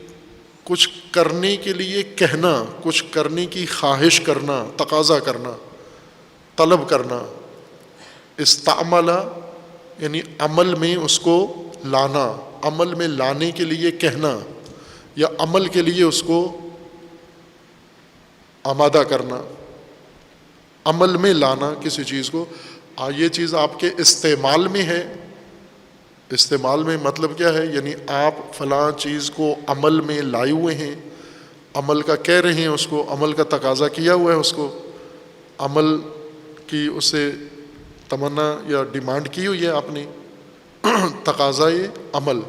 کچھ کرنے کے لیے کہنا، کچھ کرنے کی خواہش کرنا، تقاضا کرنا، طلب کرنا۔ استعمل یعنی عمل میں اس کو لانا، عمل میں لانے کے لیے کہنا یا عمل کے لیے اس کو آمادہ کرنا، عمل میں لانا کسی چیز کو۔ یہ چیز آپ کے استعمال میں ہے۔ استعمال میں مطلب کیا ہے؟ یعنی آپ فلاں چیز کو عمل میں لائے ہوئے ہیں، عمل کا کہہ رہے ہیں، اس کو عمل کا تقاضا کیا ہوا ہے، اس کو عمل کی اس سے تمنا یا ڈیمانڈ کی ہوئی ہے آپ نے، تقاضائے عمل۔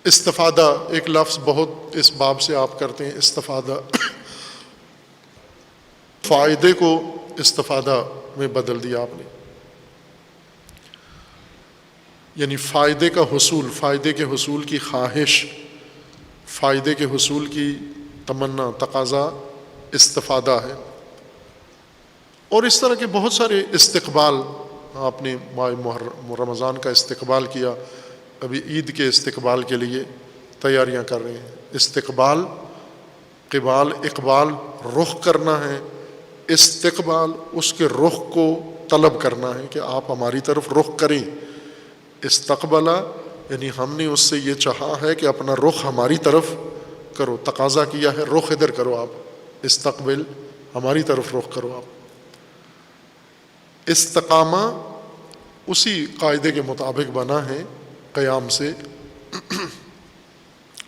استفادہ ایک لفظ بہت اس باب سے آپ کرتے ہیں، استفادہ، فائدے کو استفادہ میں بدل دیا آپ نے، یعنی فائدے کا حصول، فائدے کے حصول کی خواہش، فائدے کے حصول کی تمنا، تقاضا استفادہ ہے۔ اور اس طرح کے بہت سارے استقبال، آپ نے ماہ رمضان کا استقبال کیا، ابھی عید کے استقبال کے لیے تیاریاں کر رہے ہیں۔ استقبال، قبال، اقبال رخ کرنا ہے، استقبال اس کے رخ کو طلب کرنا ہے کہ آپ ہماری طرف رخ کریں۔ استقبلا یعنی ہم نے اس سے یہ چاہا ہے کہ اپنا رخ ہماری طرف کرو، تقاضا کیا ہے رخ ادھر کرو آپ، استقبل ہماری طرف رخ کرو آپ۔ استقامہ اسی قاعدے کے مطابق بنا ہے قیام سے،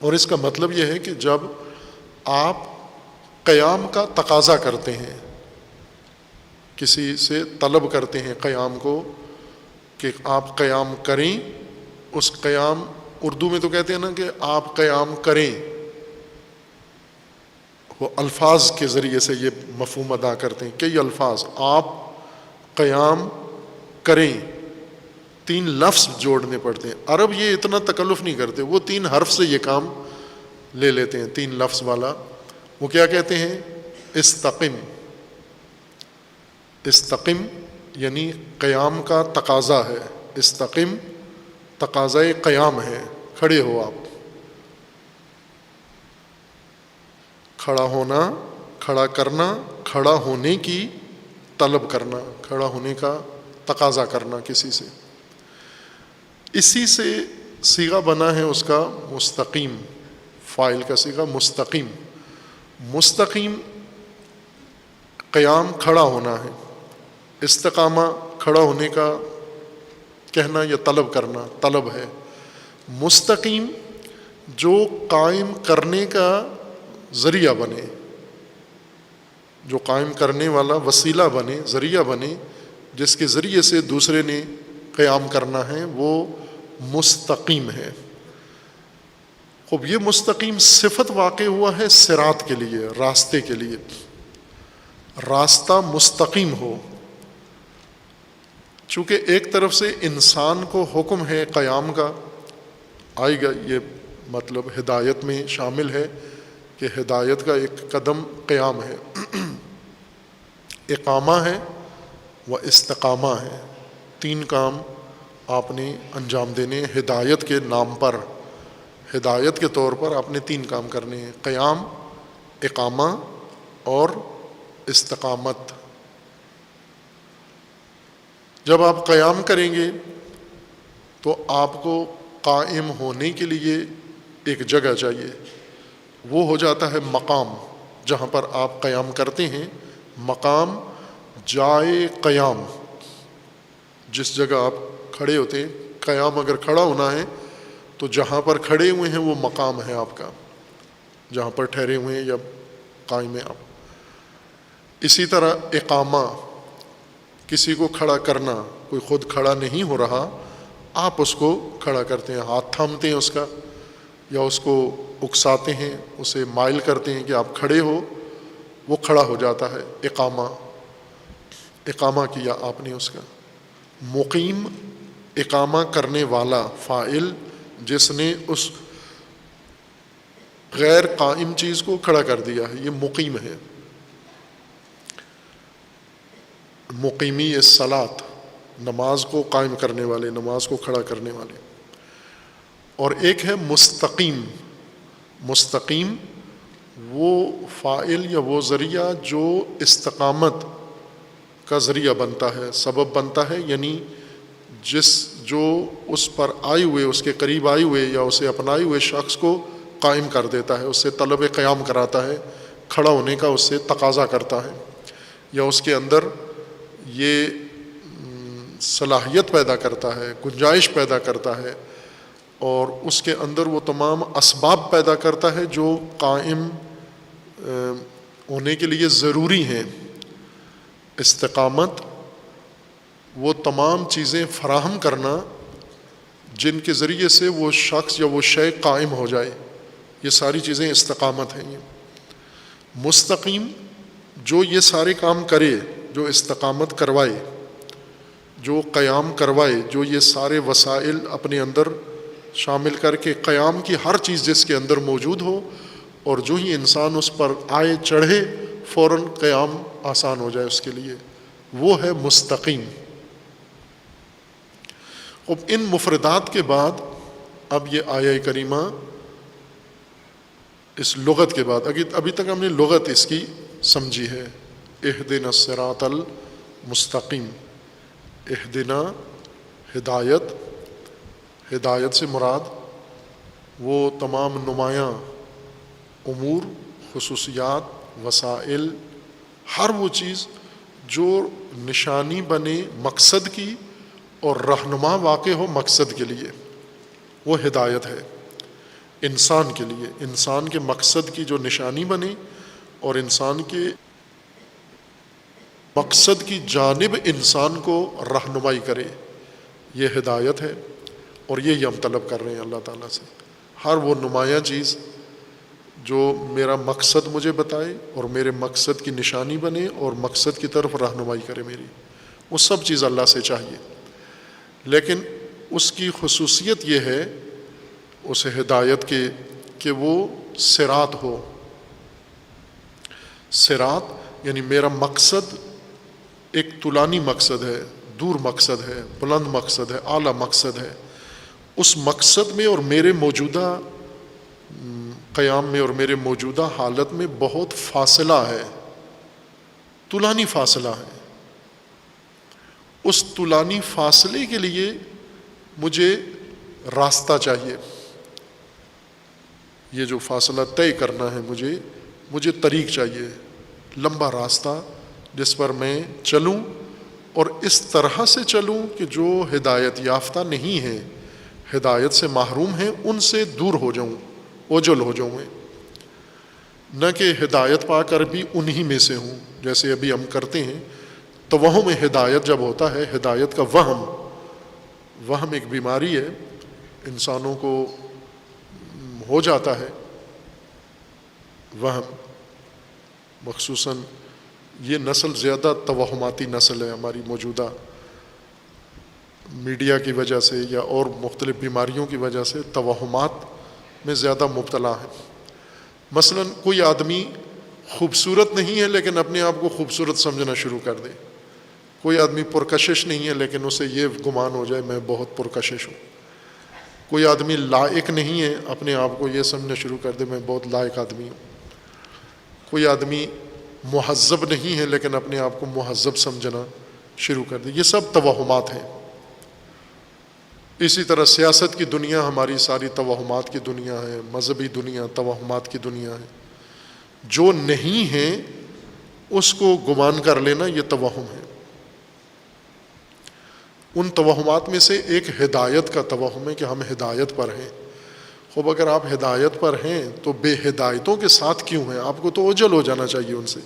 اور اس کا مطلب یہ ہے کہ جب آپ قیام کا تقاضا کرتے ہیں، کسی سے طلب کرتے ہیں قیام کو کہ آپ قیام کریں، اس قیام، اردو میں تو کہتے ہیں نا کہ آپ قیام کریں، وہ الفاظ کے ذریعے سے یہ مفہوم ادا کرتے ہیں، کئی الفاظ، آپ قیام کریں، 3 لفظ جوڑنے پڑتے ہیں۔ عرب یہ اتنا تکلف نہیں کرتے، وہ 3 حرف سے یہ کام لے لیتے ہیں، 3 لفظ والا۔ وہ کیا کہتے ہیں؟ استقم۔ استقم یعنی قیام کا تقاضا ہے، استقم تقاضۂ قیام ہے، کھڑے ہو آپ، کھڑا ہونا، کھڑا کرنا، کھڑا ہونے کی طلب کرنا، کھڑا ہونے کا تقاضا کرنا کسی سے۔ اسی سے صیغہ بنا ہے اس کا مستقیم، فاعل کا صیغہ مستقیم۔ مستقیم قیام کھڑا ہونا ہے، استقامہ کھڑا ہونے کا کہنا یا طلب کرنا، طلب ہے۔ مستقیم جو قائم کرنے کا ذریعہ بنے، جو قائم کرنے والا وسیلہ بنے، ذریعہ بنے، جس کے ذریعے سے دوسرے نے قیام کرنا ہے، وہ مستقیم ہے۔ خوب یہ مستقیم صفت واقع ہوا ہے صراط کے لیے، راستے کے لیے، راستہ مستقیم ہو۔ چونکہ ایک طرف سے انسان کو حکم ہے قیام کا، آئے گا، یہ مطلب ہدایت میں شامل ہے کہ ہدایت کا ایک قدم قیام ہے، اقامہ ہے و استقامہ ہے، 3 کام آپ نے انجام دینے ہیں ہدایت کے نام پر، ہدایت کے طور پر آپ نے 3 کام کرنے ہیں، قیام، اقامہ اور استقامت۔ جب آپ قیام کریں گے تو آپ کو قائم ہونے کے لیے ایک جگہ چاہیے، وہ ہو جاتا ہے مقام، جہاں پر آپ قیام کرتے ہیں، مقام جائے قیام، جس جگہ آپ کھڑے ہوتے ہیں، قیام اگر کھڑا ہونا ہے تو جہاں پر کھڑے ہوئے ہیں وہ مقام ہے آپ کا، جہاں پر ٹھہرے ہوئے ہیں یا قائم ہیں آپ۔ اسی طرح اقامہ، کسی کو کھڑا کرنا، کوئی خود کھڑا نہیں ہو رہا، آپ اس کو کھڑا کرتے ہیں، ہاتھ تھامتے ہیں اس کا، یا اس کو اکساتے ہیں، اسے مائل کرتے ہیں کہ آپ کھڑے ہو، وہ کھڑا ہو جاتا ہے، اقامہ، اقامہ کیا آپ نے اس کا۔ مقیم، اقامہ کرنے والا، فاعل، جس نے اس غیر قائم چیز کو کھڑا کر دیا ہے، یہ مقیم ہے۔ مقیمی الصلاۃ، نماز کو قائم کرنے والے، نماز کو کھڑا کرنے والے۔ اور ایک ہے مستقیم، مستقیم وہ فاعل یا وہ ذریعہ جو استقامت کا ذریعہ بنتا ہے، سبب بنتا ہے، یعنی جو اس پر آئے ہوئے، اس کے قریب آئے ہوئے یا اسے اپنائے ہوئے شخص کو قائم کر دیتا ہے، اس سے طلب قیام کراتا ہے، کھڑا ہونے کا اس سے تقاضا کرتا ہے، یا اس کے اندر یہ صلاحیت پیدا کرتا ہے، گنجائش پیدا کرتا ہے، اور اس کے اندر وہ تمام اسباب پیدا کرتا ہے جو قائم ہونے کے لیے ضروری ہیں۔ استقامت وہ تمام چیزیں فراہم کرنا جن کے ذریعے سے وہ شخص یا وہ شے قائم ہو جائے، یہ ساری چیزیں استقامت ہیں۔ یہ مستقیم جو یہ سارے کام کرے، جو استقامت کروائے، جو قیام کروائے، جو یہ سارے وسائل اپنے اندر شامل کر کے قیام کی ہر چیز جس کے اندر موجود ہو، اور جو ہی انسان اس پر آئے چڑھے فوراً قیام آسان ہو جائے اس کے لیے، وہ ہے مستقیم۔ اب ان مفردات کے بعد اب یہ آیہ کریمہ اس لغت کے بعد، ابھی تک ہم نے لغت اس کی سمجھی ہے، اہدنا الصراط المستقیم، اہدنا ہدایت، ہدایت سے مراد وہ تمام نمایاں امور، خصوصیات، وسائل، ہر وہ چیز جو نشانی بنے مقصد کی اور رہنما واقع ہو مقصد کے لیے، وہ ہدایت ہے انسان کے لیے، انسان کے مقصد کی جو نشانی بنے اور انسان کے مقصد کی جانب انسان کو رہنمائی کرے، یہ ہدایت ہے، اور یہ ہم طلب کر رہے ہیں اللہ تعالیٰ سے۔ ہر وہ نمایاں چیز جو میرا مقصد مجھے بتائے اور میرے مقصد کی نشانی بنے اور مقصد کی طرف رہنمائی کرے میری، وہ سب چیز اللہ سے چاہیے، لیکن اس کی خصوصیت یہ ہے اس ہدایت کے کہ وہ صراط ہو۔ صراط یعنی میرا مقصد ایک طولانی مقصد ہے، دور مقصد ہے، بلند مقصد ہے، اعلیٰ مقصد ہے، اس مقصد میں اور میرے موجودہ قیام میں اور میرے موجودہ حالت میں بہت فاصلہ ہے، طولانی فاصلہ ہے۔ اس طولانی فاصلے کے لیے مجھے راستہ چاہیے، یہ جو فاصلہ طے کرنا ہے مجھے طریق چاہیے، لمبا راستہ جس پر میں چلوں، اور اس طرح سے چلوں کہ جو ہدایت یافتہ نہیں ہیں، ہدایت سے محروم ہیں، ان سے دور ہو جاؤں، اوجل ہو جاؤں، نہ کہ ہدایت پا کر بھی انہی میں سے ہوں، جیسے ابھی ہم کرتے ہیں توہم ہدایت جب ہوتا ہے، ہدایت کا وہم ایک بیماری ہے، انسانوں کو ہو جاتا ہے وہم، مخصوصاً یہ نسل زیادہ توہماتی نسل ہے ہماری موجودہ، میڈیا کی وجہ سے یا اور مختلف بیماریوں کی وجہ سے توہمات میں زیادہ مبتلا ہے۔ مثلا کوئی آدمی خوبصورت نہیں ہے لیکن اپنے آپ کو خوبصورت سمجھنا شروع کر دے، کوئی آدمی پرکشش نہیں ہے لیکن اسے یہ گمان ہو جائے میں بہت پرکشش ہوں، کوئی آدمی لائق نہیں ہے اپنے آپ کو یہ سمجھنا شروع کر دے میں بہت لائق آدمی ہوں، کوئی آدمی مہذب نہیں ہے لیکن اپنے آپ کو مہذب سمجھنا شروع کر دے، یہ سب توہمات ہیں۔ اسی طرح سیاست کی دنیا ہماری ساری توہمات کی دنیا ہے، مذہبی دنیا توہمات کی دنیا ہے، جو نہیں ہے اس کو گمان کر لینا یہ توہم ہے۔ ان توہمات میں سے ایک ہدایت کا توہم ہے کہ ہم ہدایت پر ہیں۔ خوب اگر آپ ہدایت پر ہیں تو بے ہدایتوں کے ساتھ کیوں ہیں؟ آپ کو تو اوجل ہو جانا چاہیے، ان سے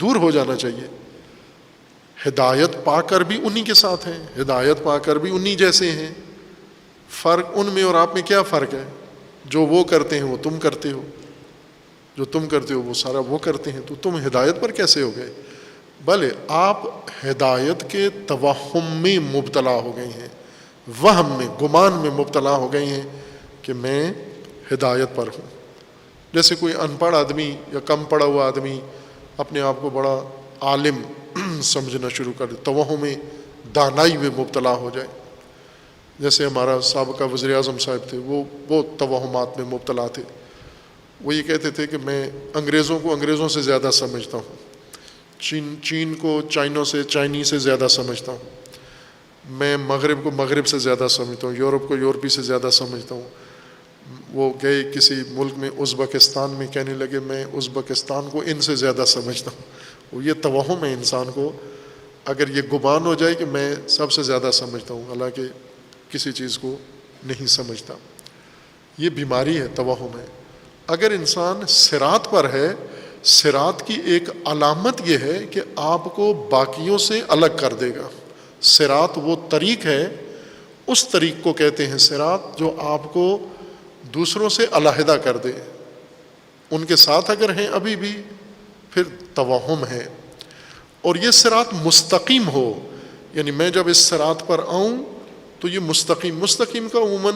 دور ہو جانا چاہیے۔ ہدایت پا کر بھی انہی کے ساتھ ہیں، ہدایت پا کر بھی انہی جیسے ہیں۔ فرق ان میں اور آپ میں کیا فرق ہے؟ جو وہ کرتے ہیں وہ تم کرتے ہو، جو تم کرتے ہو وہ سارا وہ کرتے ہیں، تو تم ہدایت پر کیسے ہو گئے؟ بلے آپ ہدایت کے توہم میں مبتلا ہو گئے ہیں، وہم میں، گمان میں مبتلا ہو گئے ہیں کہ میں ہدایت پر ہوں۔ جیسے کوئی ان پڑھ آدمی یا کم پڑھا ہوا آدمی اپنے آپ کو بڑا عالم سمجھنا شروع کر دے، توہم دانائی میں مبتلا ہو جائے۔ جیسے ہمارا سابقہ وزیر اعظم صاحب تھے، وہ توہمات میں مبتلا تھے۔ وہ یہ کہتے تھے کہ میں انگریزوں کو انگریزوں سے زیادہ سمجھتا ہوں، چین کو چائنوں سے، چائنی سے زیادہ سمجھتا ہوں، میں مغرب کو مغرب سے زیادہ سمجھتا ہوں، یورپ کو یورپی سے زیادہ سمجھتا ہوں۔ وہ گئے کسی ملک میں، ازبکستان میں، کہنے لگے میں ازبکستان کو ان سے زیادہ سمجھتا ہوں۔ وہ یہ توہم ہے انسان کو، اگر یہ گمان ہو جائے کہ میں سب سے زیادہ سمجھتا ہوں حالانکہ کسی چیز کو نہیں سمجھتا، یہ بیماری ہے، توہم ہے۔ اگر انسان صراط پر ہے، صراط کی ایک علامت یہ ہے کہ آپ کو باقیوں سے الگ کر دے گا۔ صراط وہ طریق ہے، اس طریق کو کہتے ہیں صراط جو آپ کو دوسروں سے علیحدہ کر دے۔ ان کے ساتھ اگر ہیں ابھی بھی پھر توہم ہے۔ اور یہ صراط مستقیم ہو، یعنی میں جب اس صراط پر آؤں تو یہ مستقیم کا عموماً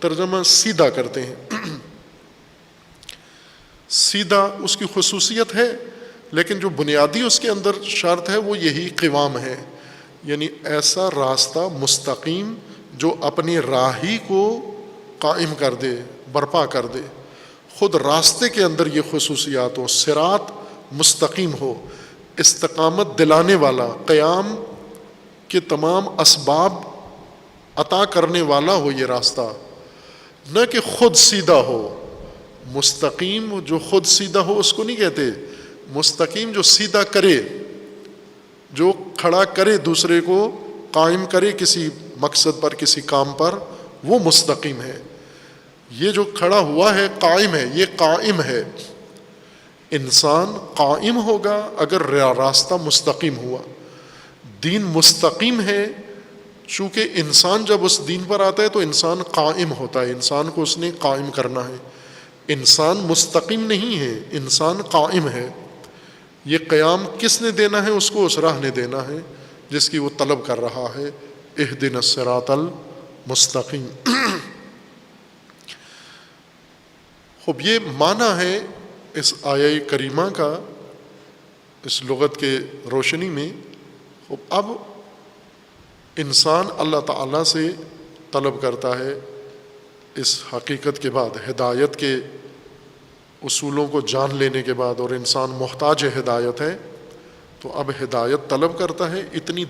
ترجمہ سیدھا کرتے ہیں، سیدھا اس کی خصوصیت ہے، لیکن جو بنیادی اس کے اندر شرط ہے وہ یہی قوام ہے، یعنی ایسا راستہ مستقیم جو اپنی راہی کو قائم کر دے، برپا کر دے۔ خود راستے کے اندر یہ خصوصیات ہو، صراط مستقیم ہو، استقامت دلانے والا، قیام کے تمام اسباب عطا کرنے والا ہو یہ راستہ، نہ کہ خود سیدھا ہو۔ مستقیم جو خود سیدھا ہو اس کو نہیں کہتے، مستقیم جو سیدھا کرے، جو کھڑا کرے، دوسرے کو قائم کرے کسی مقصد پر، کسی کام پر، وہ مستقیم ہے۔ یہ جو کھڑا ہوا ہے قائم ہے، یہ قائم ہے۔ انسان قائم ہوگا اگر راستہ مستقیم ہوا۔ دین مستقیم ہے، چونکہ انسان جب اس دین پر آتا ہے تو انسان قائم ہوتا ہے، انسان کو اس نے قائم کرنا ہے۔ انسان مستقیم نہیں ہے، انسان قائم ہے۔ یہ قیام کس نے دینا ہے؟ اس کو اس راہ نے دینا ہے جس کی وہ طلب کر رہا ہے، اہدنا الصراط المستقیم۔ خب یہ معنی ہے اس آیہ کریمہ کا، اس لغت کے روشنی میں۔ خب اب انسان اللہ تعالیٰ سے طلب کرتا ہے اس حقیقت کے بعد، ہدایت کے اصولوں کو جان لینے کے بعد، اور انسان محتاج ہدایت ہے، تو اب ہدایت طلب کرتا ہے اتنی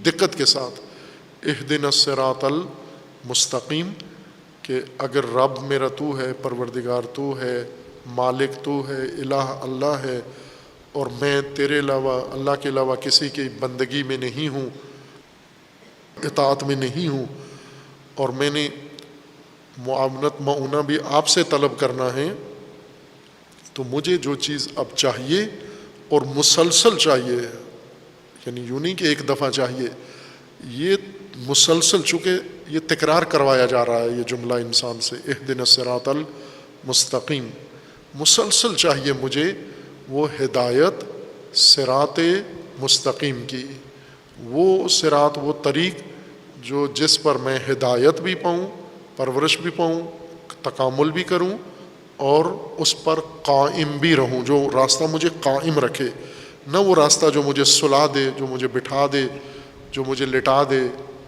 دقت کے ساتھ، اہدنا الصراط المستقیم، کہ اگر رب میرا تو ہے، پروردگار تو ہے، مالک تو ہے، الہ اللہ ہے، اور میں تیرے علاوہ، اللہ کے علاوہ کسی کی بندگی میں نہیں ہوں، اطاعت میں نہیں ہوں، اور میں نے معاونت معونہ بھی آپ سے طلب کرنا ہے، تو مجھے جو چیز اب چاہیے اور مسلسل چاہیے، یعنی یوں نہیں کہ ایک دفعہ چاہیے، یہ مسلسل، چونکہ یہ تکرار کروایا جا رہا ہے یہ جملہ انسان سے، اہدنا الصراط المستقیم، مسلسل چاہیے مجھے وہ ہدایت صراط مستقیم کی، وہ صراط، وہ طریق جو جس پر میں ہدایت بھی پاؤں، پرورش بھی پاؤں، تکامل بھی کروں اور اس پر قائم بھی رہوں، جو راستہ مجھے قائم رکھے، نہ وہ راستہ جو مجھے سلا دے، جو مجھے بٹھا دے، جو مجھے لٹا دے،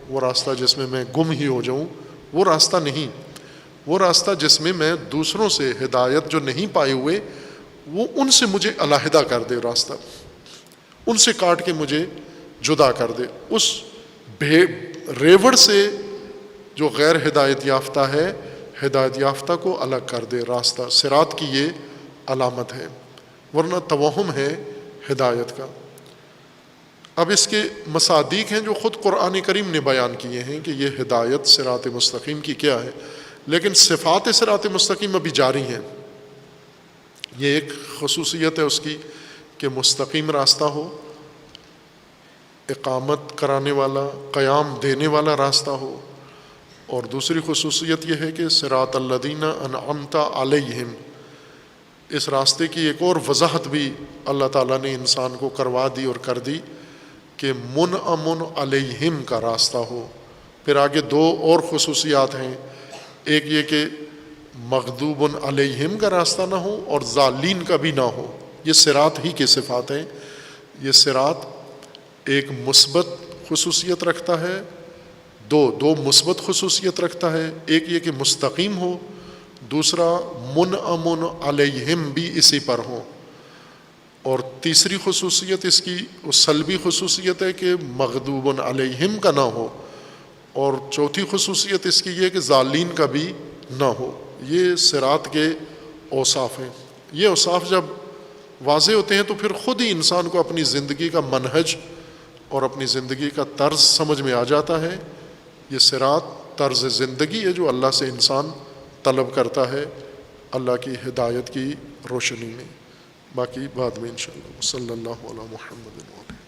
وہ راستہ جس میں میں گم ہی ہو جاؤں، وہ راستہ نہیں۔ وہ راستہ جس میں میں دوسروں سے ہدایت جو نہیں پائے ہوئے، وہ ان سے مجھے علیحدہ کر دے، راستہ ان سے کاٹ کے مجھے جدا کر دے، اس ریوڑ سے جو غیر ہدایت یافتہ ہے، ہدایت یافتہ کو الگ کر دے۔ راستہ صراط کی یہ علامت ہے، ورنہ توہم ہے ہدایت کا۔ اب اس کے مصادیق ہیں جو خود قرآن کریم نے بیان کیے ہیں کہ یہ ہدایت صراط مستقیم کی کیا ہے، لیکن صفات صراط مستقیم ابھی جاری ہیں۔ یہ ایک خصوصیت ہے اس کی کہ مستقیم راستہ ہو، اقامت کرانے والا، قیام دینے والا راستہ ہو، اور دوسری خصوصیت یہ ہے کہ صراط الذین انعمت علیہم، اس راستے کی ایک اور وضاحت بھی اللہ تعالیٰ نے انسان کو کروا دی اور کر دی کہ منعم علیہم کا راستہ ہو۔ پھر آگے دو اور خصوصیات ہیں، ایک یہ کہ مغضوب علیہم کا راستہ نہ ہو اور ضالین کا بھی نہ ہو۔ یہ صراط ہی کے صفات ہیں۔ یہ صراط ایک مثبت خصوصیت رکھتا ہے، دو مثبت خصوصیت رکھتا ہے، ایک یہ کہ مستقیم ہو، دوسرا منعم علیہم بھی اسی پر ہو، اور تیسری خصوصیت اس کی سلبی خصوصیت ہے کہ مغضوب علیہم کا نہ ہو، اور چوتھی خصوصیت اس کی یہ کہ ضالین کا بھی نہ ہو۔ یہ صراط کے اوصاف ہیں۔ یہ اوصاف جب واضح ہوتے ہیں تو پھر خود ہی انسان کو اپنی زندگی کا منہج اور اپنی زندگی کا طرز سمجھ میں آ جاتا ہے۔ یہ صراط طرز زندگی ہے جو اللہ سے انسان طلب کرتا ہے اللہ کی ہدایت کی روشنی میں۔ باقی بعد میں انشاءاللہ۔ صلی اللہ علی محمد وعلیہ